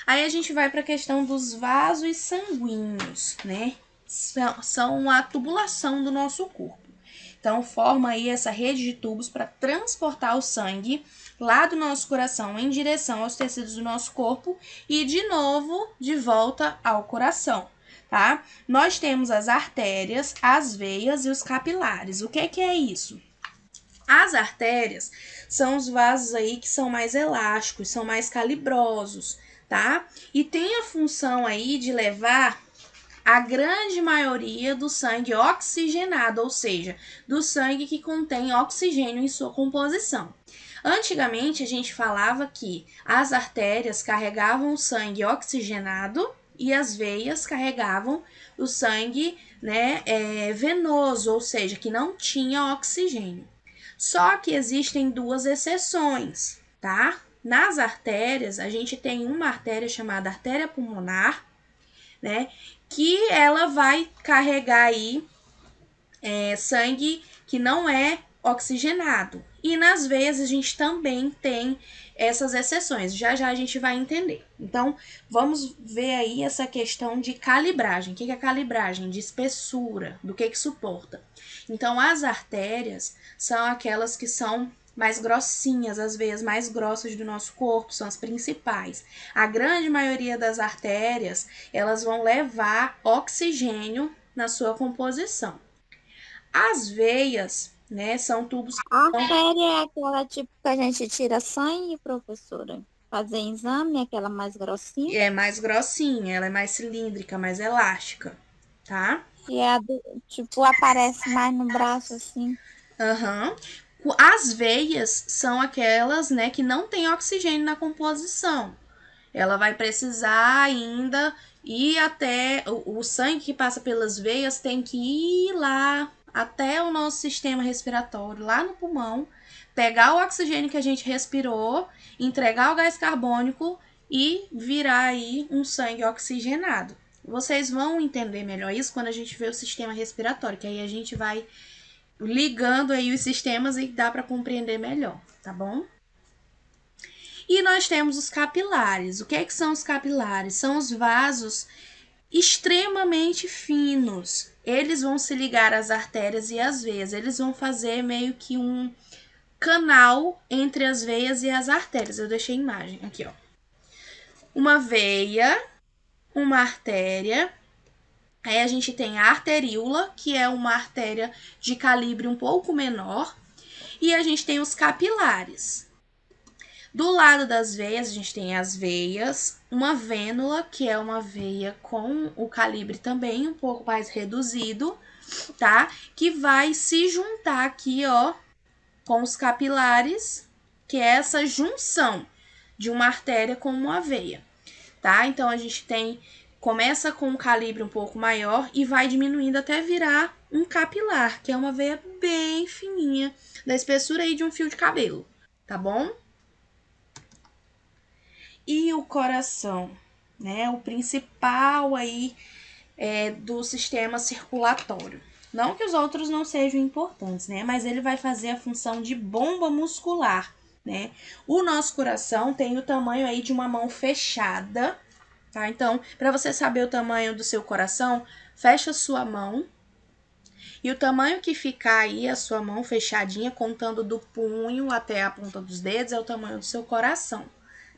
[SPEAKER 1] Aí a gente vai para a questão dos vasos sanguíneos, né? São a tubulação do nosso corpo. Então, forma aí essa rede de tubos para transportar o sangue lá do nosso coração em direção aos tecidos do nosso corpo e, de novo, de volta ao coração, tá? Nós temos as artérias, as veias e os capilares. O que é isso? As artérias são os vasos aí que são mais elásticos, são mais calibrosos, tá? E tem a função aí de levar a grande maioria do sangue oxigenado, ou seja, do sangue que contém oxigênio em sua composição. Antigamente, a gente falava que as artérias carregavam o sangue oxigenado e as veias carregavam o sangue, né, venoso, ou seja, que não tinha oxigênio. Só que existem duas exceções, tá? Nas artérias, a gente tem uma artéria chamada artéria pulmonar, né? Que ela vai carregar aí sangue que não é oxigenado. E nas veias a gente também tem essas exceções. Já já a gente vai entender. Então, vamos ver aí essa questão de calibragem. O que é calibragem? De espessura, do que suporta. Então, as artérias são aquelas que são mais grossinhas, as veias mais grossas do nosso corpo, são as principais. A grande maioria das artérias, elas vão levar oxigênio na sua composição. As veias, né, são tubos.
[SPEAKER 2] A artéria é aquela tipo que a gente tira sangue, professora. Fazer exame, aquela mais grossinha.
[SPEAKER 1] É mais grossinha, ela é mais cilíndrica, mais elástica, tá?
[SPEAKER 2] E é tipo, aparece mais no braço assim.
[SPEAKER 1] Aham. As veias são aquelas, né, que não tem oxigênio na composição. Ela vai precisar ainda ir até o sangue que passa pelas veias tem que ir lá até o nosso sistema respiratório, lá no pulmão, pegar o oxigênio que a gente respirou, entregar o gás carbônico e virar aí um sangue oxigenado. Vocês vão entender melhor isso quando a gente vê o sistema respiratório, que aí a gente vai ligando aí os sistemas e dá para compreender melhor, tá bom? E nós temos os capilares. O que que são os capilares? São os vasos extremamente finos. Eles vão se ligar às artérias e às veias. Eles vão fazer meio que canal entre as veias e as artérias. Eu deixei a imagem aqui, ó. Uma veia, uma artéria. Aí a gente tem a arteríola, que é uma artéria de calibre um pouco menor. E a gente tem os capilares. Do lado das veias, a gente tem as veias, uma vênula, que é uma veia com o calibre também um pouco mais reduzido, tá? Que vai se juntar aqui, ó, com os capilares, que é essa junção de uma artéria com uma veia, tá? Então, a gente começa com um calibre um pouco maior e vai diminuindo até virar um capilar, que é uma veia bem fininha, da espessura aí de um fio de cabelo, tá bom? E o coração, né? O principal aí do sistema circulatório. Não que os outros não sejam importantes, né? Mas ele vai fazer a função de bomba muscular, né? O nosso coração tem o tamanho aí de uma mão fechada, tá? Então, para você saber o tamanho do seu coração, fecha a sua mão. E o tamanho que ficar aí, a sua mão fechadinha, contando do punho até a ponta dos dedos, é o tamanho do seu coração,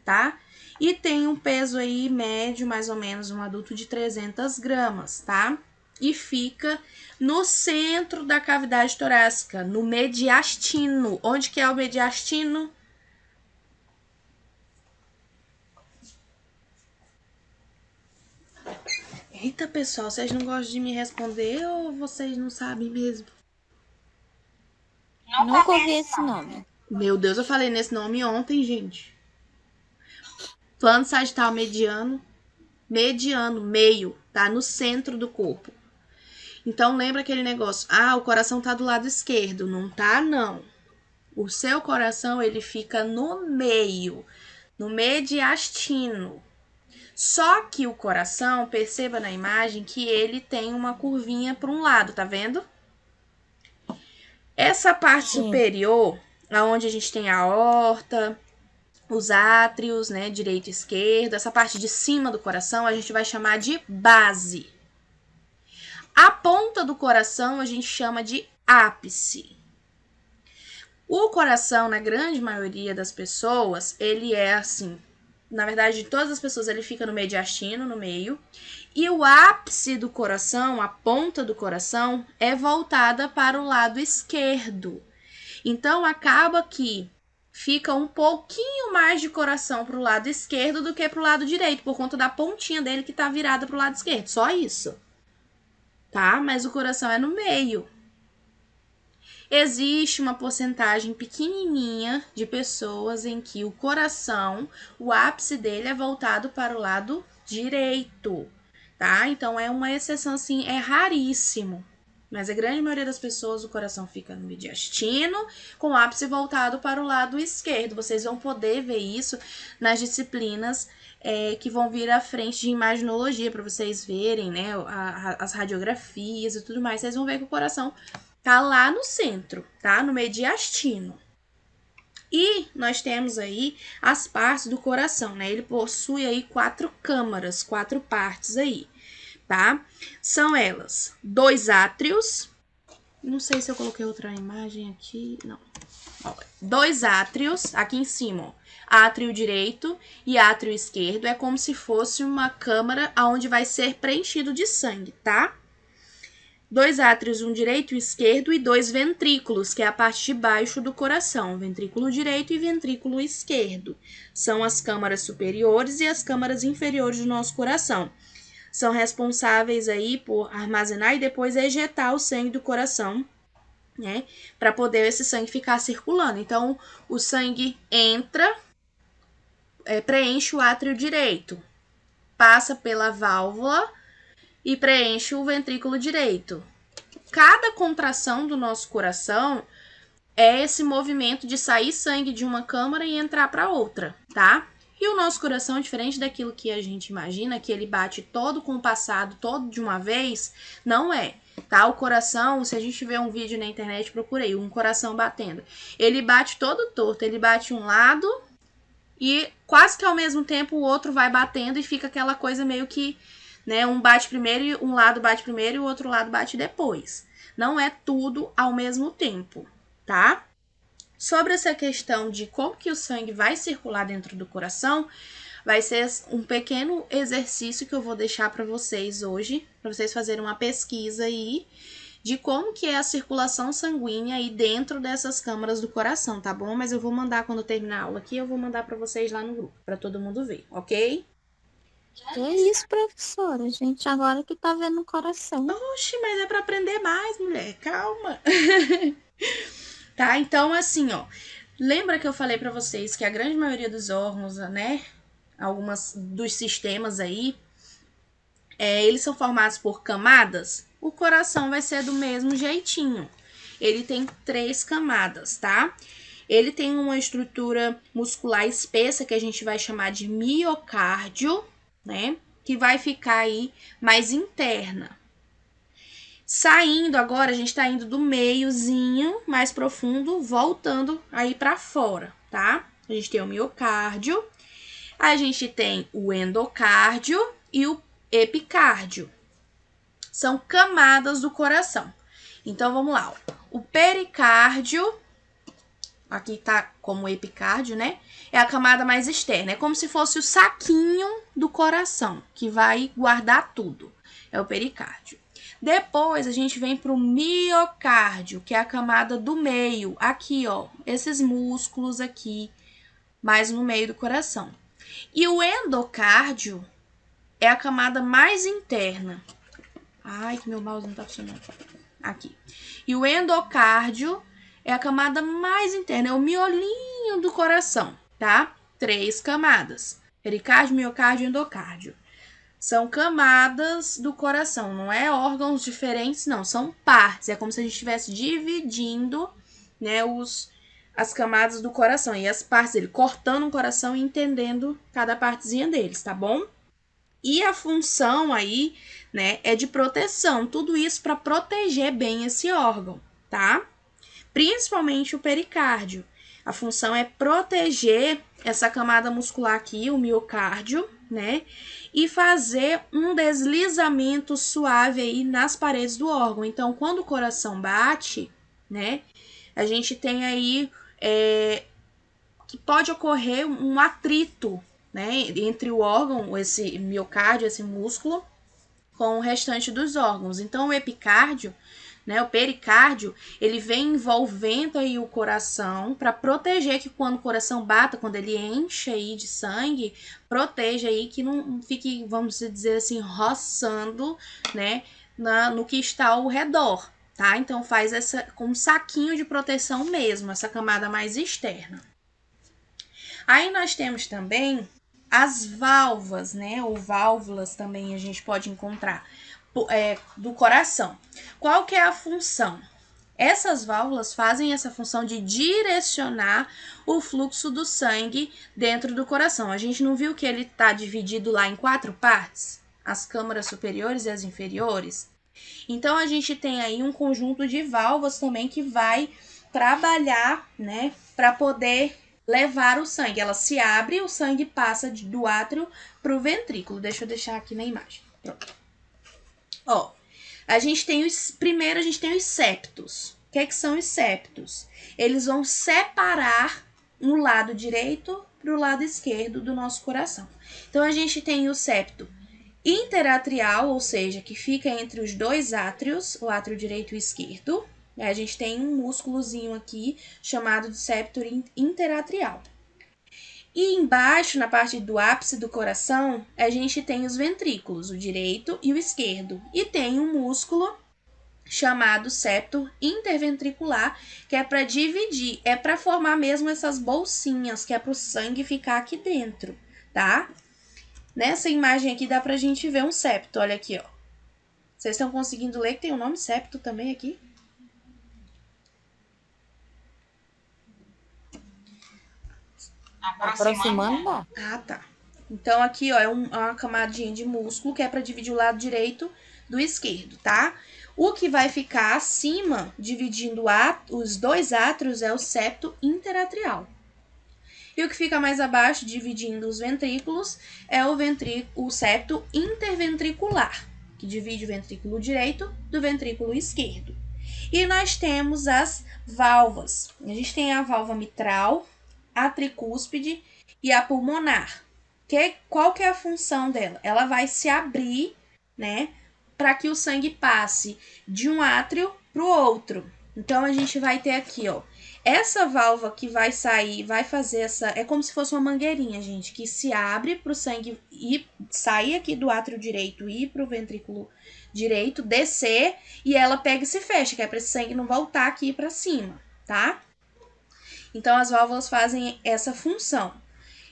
[SPEAKER 1] tá? E tem um peso aí médio, mais ou menos, um adulto de 300 gramas, tá? E fica no centro da cavidade torácica, no mediastino. Onde que é o mediastino? Eita, pessoal, vocês não gostam de me responder ou vocês não sabem mesmo?
[SPEAKER 2] Nunca ouvi esse nome.
[SPEAKER 1] Meu Deus, eu falei nesse nome ontem, gente. Plano sagital mediano, meio, tá no centro do corpo. Então, lembra aquele negócio, o coração tá do lado esquerdo. Não tá, não. O seu coração, ele fica no meio, no mediastino. Só que o coração, perceba na imagem que ele tem uma curvinha para um lado, tá vendo? Essa parte superior, onde a gente tem a aorta, os átrios, né, direito e esquerdo, essa parte de cima do coração a gente vai chamar de base. A ponta do coração a gente chama de ápice. O coração, na grande maioria das pessoas, ele é assim. Na verdade, de todas as pessoas, ele fica no mediastino, no meio. E o ápice do coração, a ponta do coração, é voltada para o lado esquerdo. Então, acaba que fica um pouquinho mais de coração para o lado esquerdo do que para o lado direito, por conta da pontinha dele que está virada para o lado esquerdo. Só isso. Tá? Mas o coração é no meio. Existe uma porcentagem pequenininha de pessoas em que o coração, o ápice dele é voltado para o lado direito, tá? Então, é uma exceção, assim, é raríssimo. Mas a grande maioria das pessoas, o coração fica no mediastino, com o ápice voltado para o lado esquerdo. Vocês vão poder ver isso nas disciplinas que vão vir à frente de imaginologia, para vocês verem, né, as radiografias e tudo mais. Vocês vão ver que o coração tá lá no centro, tá? No mediastino. E nós temos aí as partes do coração, né? Ele possui aí 4 câmaras, 4 partes aí, tá? São elas: 2 átrios. Não sei se eu coloquei outra imagem aqui. Não. 2 átrios, aqui em cima, ó. Átrio direito e átrio esquerdo. É como se fosse uma câmara onde vai ser preenchido de sangue, tá? 2 átrios, um direito e esquerdo, e 2 ventrículos, que é a parte de baixo do coração, ventrículo direito e ventrículo esquerdo. São as câmaras superiores e as câmaras inferiores do nosso coração. São responsáveis aí por armazenar e depois ejetar o sangue do coração, né, para poder esse sangue ficar circulando. Então, o sangue entra, preenche o átrio direito, passa pela válvula e preenche o ventrículo direito. Cada contração do nosso coração é esse movimento de sair sangue de uma câmara e entrar para outra, tá? E o nosso coração, diferente daquilo que a gente imagina, que ele bate todo compassado, todo de uma vez, não é, tá? O coração, se a gente vê um vídeo na internet, procurei um coração batendo. Ele bate todo torto, ele bate um lado e quase que ao mesmo tempo o outro vai batendo e fica aquela coisa meio que, né, um bate primeiro e um lado bate primeiro e o outro lado bate depois. Não é tudo ao mesmo tempo, tá? Sobre essa questão de como que o sangue vai circular dentro do coração, vai ser um pequeno exercício que eu vou deixar para vocês hoje, para vocês fazerem uma pesquisa aí de como que é a circulação sanguínea aí dentro dessas câmaras do coração, tá bom? Mas eu vou mandar quando eu terminar a aula aqui, eu vou mandar para vocês lá no grupo, para todo mundo ver, ok?
[SPEAKER 2] Que isso, professora? Gente, agora que tá vendo o coração.
[SPEAKER 1] Oxe, mas é para aprender mais, mulher, calma. Tá? Então, assim, ó, lembra que eu falei para vocês que a grande maioria dos órgãos, né, algumas dos sistemas aí, eles são formados por camadas? O coração vai ser do mesmo jeitinho. Ele tem 3 camadas, tá? Ele tem uma estrutura muscular espessa que a gente vai chamar de miocárdio, né? Que vai ficar aí mais interna. Saindo agora, a gente tá indo do meiozinho mais profundo, voltando aí para fora, tá? A gente tem o miocárdio, a gente tem o endocárdio e o epicárdio. São camadas do coração. Então, vamos lá. Ó. O pericárdio, aqui tá como epicárdio, né? É a camada mais externa. É como se fosse o saquinho do coração, que vai guardar tudo. É o pericárdio. Depois, a gente vem para o miocárdio, que é a camada do meio. Aqui, ó, esses músculos aqui, mais no meio do coração. E o endocárdio é a camada mais interna. Ai, que meu mouse não tá funcionando. Aqui. E o endocárdio é a camada mais interna, é o miolinho do coração, tá? 3 camadas. Pericárdio, miocárdio e endocárdio. São camadas do coração, não é órgãos diferentes, não. São partes. É como se a gente estivesse dividindo, né, as camadas do coração e as partes dele, cortando o coração e entendendo cada partezinha deles, tá bom? E a função aí, né, é de proteção. Tudo isso para proteger bem esse órgão, tá? Principalmente o pericárdio. A função é proteger essa camada muscular aqui, o miocárdio, né? E fazer um deslizamento suave aí nas paredes do órgão. Então, quando o coração bate, né? A gente tem aí que pode ocorrer um atrito, né? Entre o órgão, esse miocárdio, esse músculo, com o restante dos órgãos. Então, o epicárdio, né, o pericárdio, ele vem envolvendo aí o coração para proteger que quando o coração bata, quando ele enche aí de sangue, proteja aí que não fique, vamos dizer assim, roçando, né, no que está ao redor, tá? Então faz essa com um saquinho de proteção mesmo, essa camada mais externa. Aí nós temos também as válvulas, né, ou válvulas também a gente pode encontrar do coração. Qual que é a função? Essas válvulas fazem essa função de direcionar o fluxo do sangue dentro do coração. A gente não viu que ele está dividido lá em 4 partes? As câmaras superiores e as inferiores? Então, a gente tem aí um conjunto de válvulas também que vai trabalhar, né, para poder levar o sangue. Ela se abre e o sangue passa do átrio para o ventrículo. Deixa eu deixar aqui na imagem. Pronto. Ó, primeiro a gente tem os septos. O que é que são os septos? Eles vão separar um lado direito para o lado esquerdo do nosso coração. Então, a gente tem o septo interatrial, ou seja, que fica entre os 2 átrios, o átrio direito e esquerdo. A gente tem um músculozinho aqui chamado de septo interatrial. E embaixo, na parte do ápice do coração, a gente tem os ventrículos, o direito e o esquerdo. E tem um músculo chamado septo interventricular, que é para dividir, é para formar mesmo essas bolsinhas, que é para o sangue ficar aqui dentro, tá? Nessa imagem aqui dá pra gente ver um septo, olha aqui, ó. Vocês estão conseguindo ler que tem o nome septo também aqui?
[SPEAKER 3] Aproximando, dá.
[SPEAKER 1] Ah, tá. Então, aqui, ó, é uma camadinha de músculo que é para dividir o lado direito do esquerdo, tá? O que vai ficar acima, dividindo os 2 átrios, é o septo interatrial. E o que fica mais abaixo, dividindo os ventrículos, é o septo interventricular, que divide o ventrículo direito do ventrículo esquerdo. E nós temos as valvas. A gente tem a válvula mitral, a tricúspide e a pulmonar. Qual que é a função dela? Ela vai se abrir, né, para que o sangue passe de um átrio para o outro. Então, a gente vai ter aqui, ó, essa válvula que vai sair, vai fazer essa... É como se fosse uma mangueirinha, gente, que se abre para o sangue sair aqui do átrio direito, ir para o ventrículo direito, descer, e ela pega e se fecha, que é para esse sangue não voltar aqui para cima, tá? Então, as válvulas fazem essa função.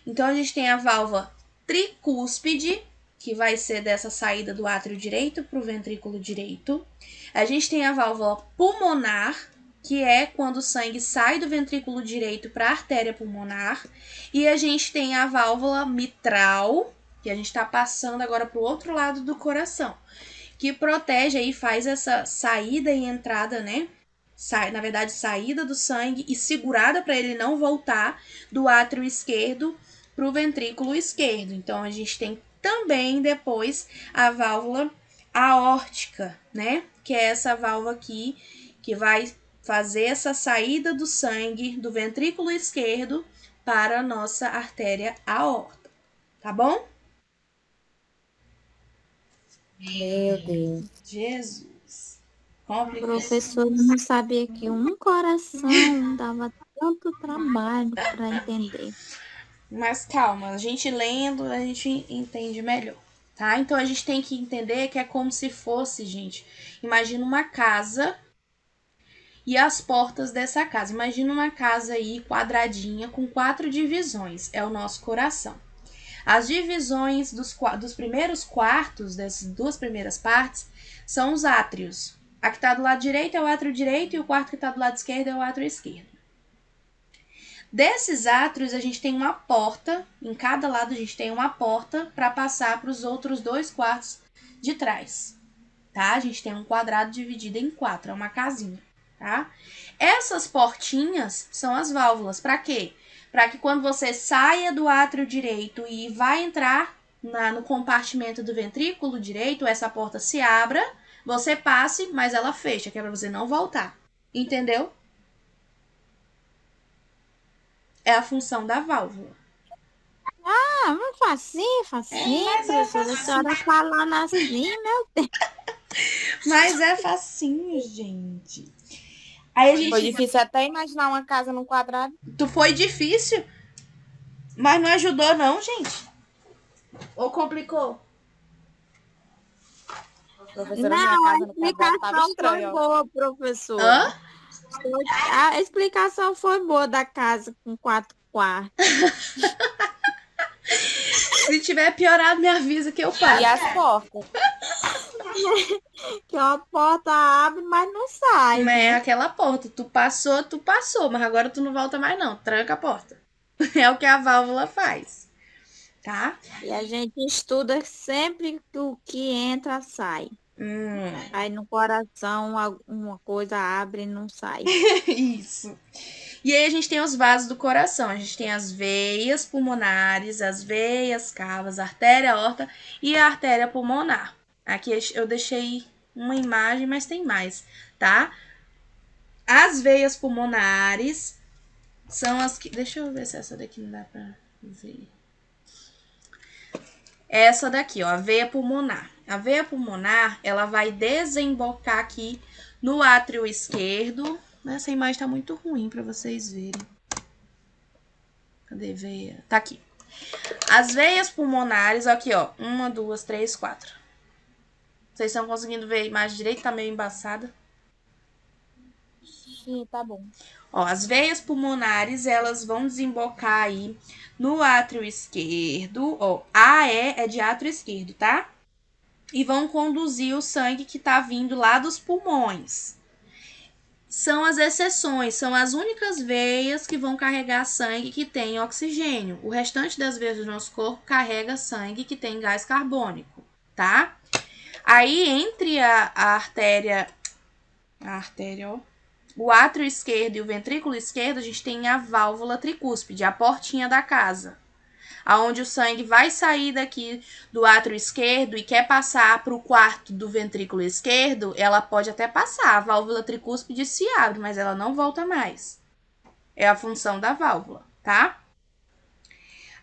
[SPEAKER 1] Então, a gente tem a válvula tricúspide, que vai ser dessa saída do átrio direito para o ventrículo direito. A gente tem a válvula pulmonar, que é quando o sangue sai do ventrículo direito para a artéria pulmonar. E a gente tem a válvula mitral, que a gente está passando agora para o outro lado do coração, que protege aí, faz essa saída e entrada, né? Na verdade, saída do sangue e segurada para ele não voltar do átrio esquerdo para o ventrículo esquerdo. Então, a gente tem também depois a válvula aórtica, né? Que é essa válvula aqui que vai fazer essa saída do sangue do ventrículo esquerdo para a nossa artéria aorta, tá bom?
[SPEAKER 2] Meu Deus.
[SPEAKER 1] Jesus. Complicado.
[SPEAKER 2] Professor, eu não sabia que um coração dava tanto trabalho para entender.
[SPEAKER 1] Mas calma, a gente lendo, a gente entende melhor, tá? Então a gente tem que entender que é como se fosse, gente, imagina uma casa e as portas dessa casa. Imagina uma casa aí quadradinha com 4 divisões, é o nosso coração. As divisões dos primeiros quartos, dessas 2 primeiras partes, são os átrios. A que está do lado direito é o átrio direito e o quarto que está do lado esquerdo é o átrio esquerdo. Desses átrios, a gente tem uma porta, em cada lado a gente tem uma porta para passar para os outros 2 quartos de trás, tá? A gente tem um quadrado dividido em 4, é uma casinha, tá? Essas portinhas são as válvulas, para quê? Para que quando você saia do átrio direito e vai entrar no compartimento do ventrículo direito, essa porta se abra, você passe, mas ela fecha, que é para você não voltar, entendeu? É a função da válvula.
[SPEAKER 2] Ah, mas facinho, professora. A senhora falando assim, meu Deus.
[SPEAKER 1] Mas é facinho, gente. Aí a gente...
[SPEAKER 3] Foi difícil até imaginar uma casa num quadrado.
[SPEAKER 1] Foi difícil, mas não ajudou não, gente. Ou complicou?
[SPEAKER 3] Professora,
[SPEAKER 2] Não,
[SPEAKER 3] minha
[SPEAKER 2] a
[SPEAKER 3] casa no quadrado tava
[SPEAKER 2] explicação foi
[SPEAKER 3] estranha, ó.
[SPEAKER 2] boa, professora.
[SPEAKER 1] Hã?
[SPEAKER 2] A explicação foi boa da casa com 4 quartos.
[SPEAKER 1] Se tiver piorado, me avisa que eu
[SPEAKER 3] E
[SPEAKER 1] passo.
[SPEAKER 3] as portas?
[SPEAKER 2] Que uma porta abre, mas não sai,
[SPEAKER 1] É
[SPEAKER 2] né?
[SPEAKER 1] aquela porta. Tu passou, mas agora tu não volta mais não. Tranca a porta. É o que a válvula faz, tá?
[SPEAKER 2] E a gente estuda sempre que o que entra, sai. Aí no coração uma coisa abre e não sai.
[SPEAKER 1] Isso. E aí a gente tem os vasos do coração. A gente tem as veias pulmonares, as veias cavas, a artéria aorta e a artéria pulmonar. Aqui eu deixei uma imagem, mas tem mais, tá? As veias pulmonares são as que... Deixa eu ver se essa daqui não dá pra ver. Essa daqui, ó, a veia pulmonar. A veia pulmonar, ela vai desembocar aqui no átrio esquerdo. Essa imagem tá muito ruim para vocês verem. Cadê a veia? Tá aqui. As veias pulmonares, aqui, ó. 1, 2, 3, 4. Vocês estão conseguindo ver a imagem direito? Tá meio embaçada.
[SPEAKER 3] Sim, tá bom.
[SPEAKER 1] Ó, as veias pulmonares, elas vão desembocar aí no átrio esquerdo. Ó, AE é de átrio esquerdo, tá? E vão conduzir o sangue que tá vindo lá dos pulmões. São as exceções, são as únicas veias que vão carregar sangue que tem oxigênio. O restante das veias do nosso corpo carrega sangue que tem gás carbônico, tá? Aí, entre a artéria, ó, o átrio esquerdo e o ventrículo esquerdo, a gente tem a válvula tricúspide, a portinha da casa. aonde o sangue vai sair daqui do átrio esquerdo e quer passar para o quarto do ventrículo esquerdo, ela pode até passar. A válvula tricúspide se abre, mas ela não volta mais. É a função da válvula, tá?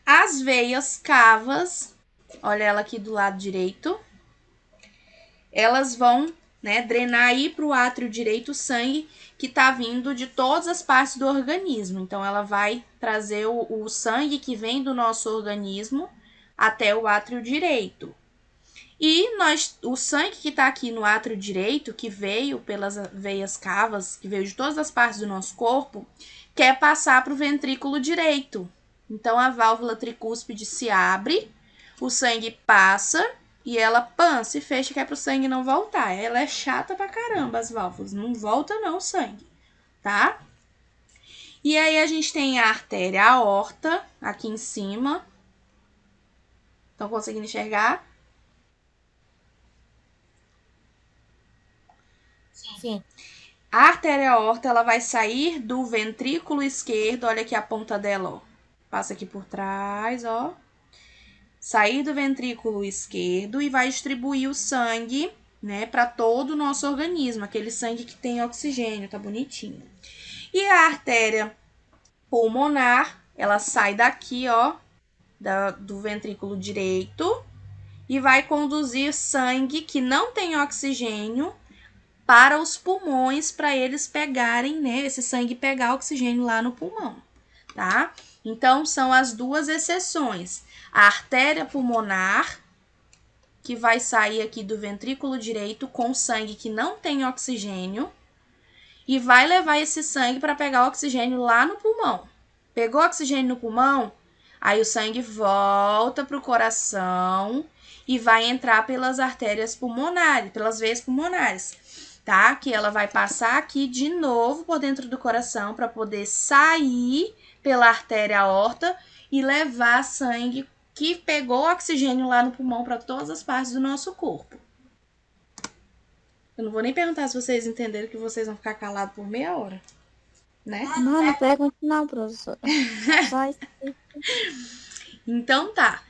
[SPEAKER 1] As veias cavas, olha ela aqui do lado direito, elas vão, né, drenar aí para o átrio direito o sangue que está vindo de todas as partes do organismo. Então, ela vai trazer o sangue que vem do nosso organismo até o átrio direito. E o sangue que está aqui no átrio direito, que veio pelas veias cavas, que veio de todas as partes do nosso corpo, quer passar para o ventrículo direito. Então, a válvula tricúspide se abre, o sangue passa e ela se fecha, que é para o sangue não voltar. Ela é chata pra caramba, as válvulas. Não volta não o sangue, tá? E aí a gente tem a artéria aorta aqui em cima. Estão conseguindo enxergar?
[SPEAKER 3] Sim.
[SPEAKER 1] A artéria aorta, ela vai sair do ventrículo esquerdo. Olha aqui a ponta dela, ó. Passa aqui por trás, ó. Sair do ventrículo esquerdo e vai distribuir o sangue, né, para todo o nosso organismo, aquele sangue que tem oxigênio, tá bonitinho. E a artéria pulmonar, ela sai daqui, ó, do ventrículo direito e vai conduzir sangue que não tem oxigênio para os pulmões, para eles pegarem, né, esse sangue pegar oxigênio lá no pulmão, tá? Então, são as duas exceções. A artéria pulmonar, que vai sair aqui do ventrículo direito com sangue que não tem oxigênio e vai levar esse sangue para pegar oxigênio lá no pulmão. Pegou oxigênio no pulmão, aí o sangue volta para o coração e vai entrar pelas artérias pulmonares, pelas veias pulmonares, tá? Que ela vai passar aqui de novo por dentro do coração para poder sair pela artéria aorta e levar sangue que pegou oxigênio lá no pulmão para todas as partes do nosso corpo. Eu não vou nem perguntar se vocês entenderam, que vocês vão ficar calados por meia hora, né?
[SPEAKER 2] Não pergunte não, professora. Só isso.
[SPEAKER 1] Então tá.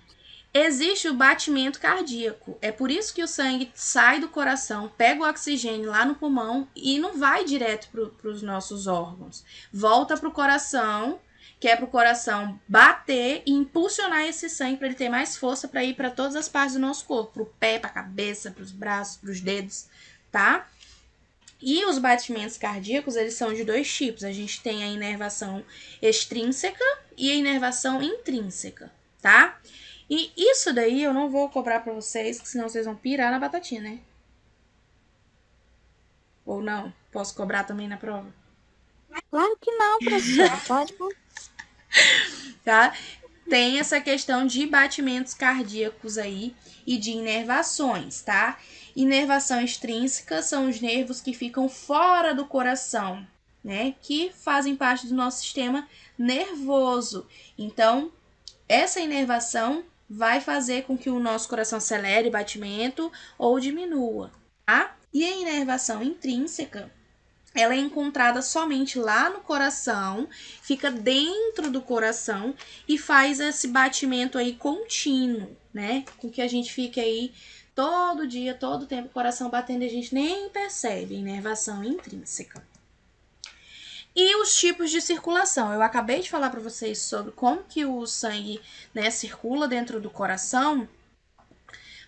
[SPEAKER 1] Existe o batimento cardíaco. É por isso que o sangue sai do coração, pega o oxigênio lá no pulmão e não vai direto para os nossos órgãos. Volta para o coração, que é para o coração bater e impulsionar esse sangue para ele ter mais força para ir para todas as partes do nosso corpo. Para o pé, para a cabeça, para os braços, para os dedos, tá? E os batimentos cardíacos, eles são de dois tipos. A gente tem a inervação extrínseca e a inervação intrínseca, tá? E isso daí eu não vou cobrar pra vocês, senão vocês vão pirar na batatinha, né? Ou não? Posso cobrar também na prova?
[SPEAKER 2] Claro que não, professora. Pode.
[SPEAKER 1] Tá? Tem essa questão de batimentos cardíacos aí e de inervações, tá? Inervação extrínseca são os nervos que ficam fora do coração, né? Que fazem parte do nosso sistema nervoso. Então, essa inervação vai fazer com que o nosso coração acelere o batimento ou diminua, tá? E a inervação intrínseca, ela é encontrada somente lá no coração, fica dentro do coração e faz esse batimento aí contínuo, né? Com que a gente fique aí todo dia, todo tempo, o coração batendo e a gente nem percebe, inervação intrínseca. E os tipos de circulação. Eu acabei de falar para vocês sobre como que o sangue, né, circula dentro do coração,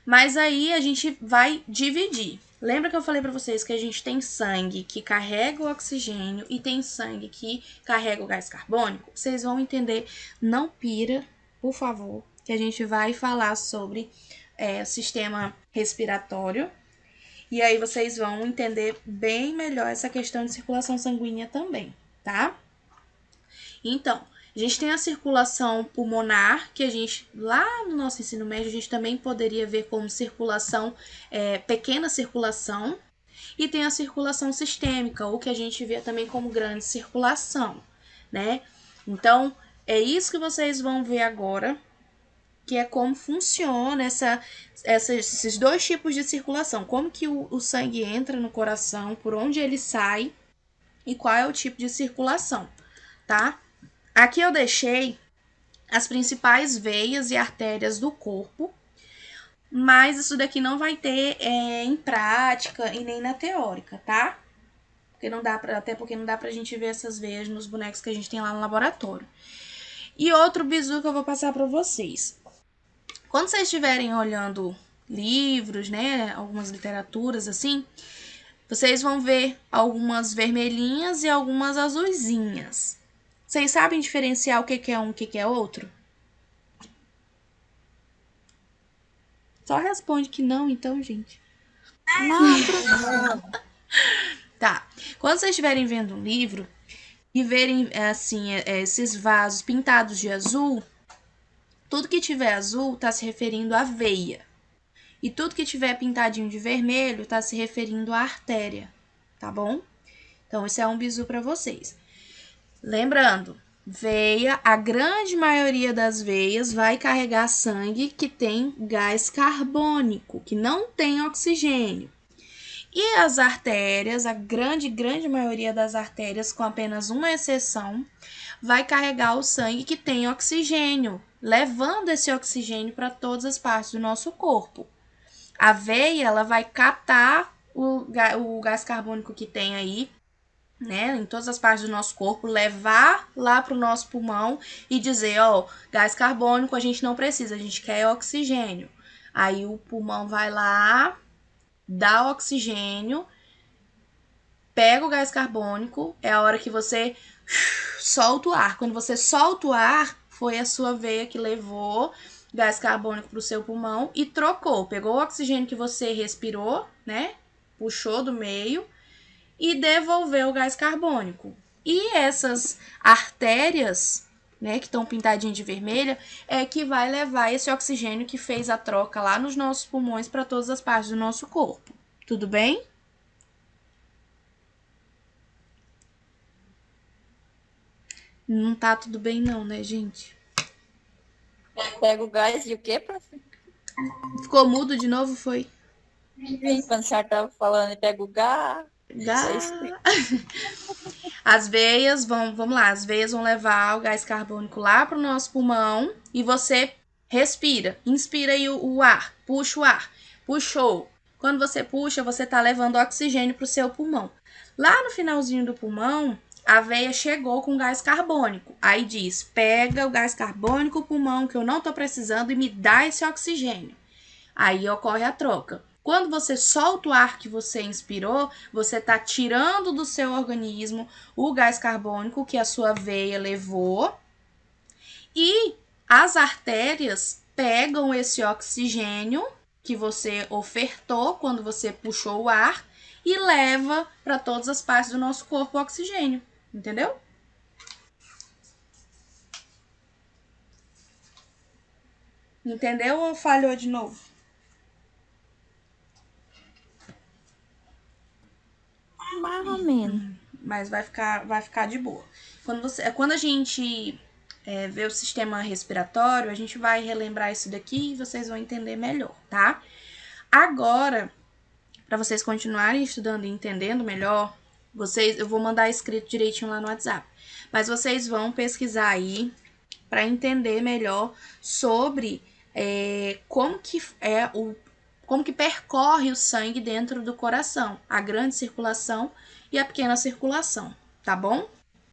[SPEAKER 1] mas aí a gente vai dividir. Lembra que eu falei para vocês que a gente tem sangue que carrega o oxigênio e tem sangue que carrega o gás carbônico? Vocês vão entender. Não pira, por favor, que a gente vai falar sobre sistema respiratório. E aí vocês vão entender bem melhor essa questão de circulação sanguínea também, tá? Então, a gente tem a circulação pulmonar, que a gente, lá no nosso ensino médio, a gente também poderia ver como circulação, pequena circulação. E tem a circulação sistêmica, ou que a gente vê também como grande circulação, né? Então, é isso que vocês vão ver agora, que é como funciona esses dois tipos de circulação. Como que o sangue entra no coração, por onde ele sai e qual é o tipo de circulação, tá? Aqui eu deixei as principais veias e artérias do corpo, mas isso daqui não vai ter em prática e nem na teórica, tá? Até porque não dá pra gente ver essas veias nos bonecos que a gente tem lá no laboratório. E outro bizu que eu vou passar para vocês. Quando vocês estiverem olhando livros, né, algumas literaturas assim, vocês vão ver algumas vermelhinhas e algumas azuisinhas. Vocês sabem diferenciar o que é um e o que é outro? Só responde que não, então, gente.
[SPEAKER 2] Não,
[SPEAKER 1] Tá. Quando vocês estiverem vendo um livro e verem, assim, esses vasos pintados de azul, tudo que tiver azul está se referindo à veia. E tudo que tiver pintadinho de vermelho está se referindo à artéria, tá bom? Então, esse é um bizu para vocês. Lembrando, veia, a grande maioria das veias vai carregar sangue que tem gás carbônico, que não tem oxigênio. E as artérias, a grande maioria das artérias, com apenas uma exceção, vai carregar o sangue que tem oxigênio, levando esse oxigênio para todas as partes do nosso corpo. A veia, ela vai captar o gás carbônico que tem aí, né, em todas as partes do nosso corpo, levar lá para o nosso pulmão e dizer, ó, gás carbônico a gente não precisa, a gente quer oxigênio. Aí o pulmão vai lá, dá oxigênio, pega o gás carbônico, é a hora que você solta o ar. Quando você solta o ar, foi a sua veia que levou gás carbônico para o seu pulmão e trocou. Pegou o oxigênio que você respirou, né? Puxou do meio e devolveu o gás carbônico. E essas artérias, né, que estão pintadinhas de vermelha, é que vai levar esse oxigênio que fez a troca lá nos nossos pulmões para todas as partes do nosso corpo. Tudo bem? Não tá tudo bem não, né, gente?
[SPEAKER 2] pega o gás e o quê, prof?
[SPEAKER 1] Ficou mudo de novo, foi?
[SPEAKER 2] Quando a senhora tava falando, pega o gás.
[SPEAKER 1] As veias vamos lá, as veias vão levar o gás carbônico lá para o nosso pulmão e você respira, inspira aí o ar, puxa o ar, puxou. Quando você puxa, você tá levando oxigênio para o seu pulmão. Lá no finalzinho do pulmão, a veia chegou com gás carbônico. Aí diz, pega o gás carbônico, pulmão, que eu não tô precisando e me dá esse oxigênio. Aí ocorre a troca. Quando você solta o ar que você inspirou, você está tirando do seu organismo o gás carbônico que a sua veia levou e as artérias pegam esse oxigênio que você ofertou quando você puxou o ar e leva para todas as partes do nosso corpo o oxigênio, entendeu? Entendeu ou falhou de novo?
[SPEAKER 2] Mais ou menos.
[SPEAKER 1] Mas vai ficar de boa. Quando a gente vê o sistema respiratório, a gente vai relembrar isso daqui e vocês vão entender melhor, tá? Agora, para vocês continuarem estudando e entendendo melhor, eu vou mandar escrito direitinho lá no WhatsApp. Mas vocês vão pesquisar aí para entender melhor sobre como que percorre o sangue dentro do coração, a grande circulação e a pequena circulação, tá bom?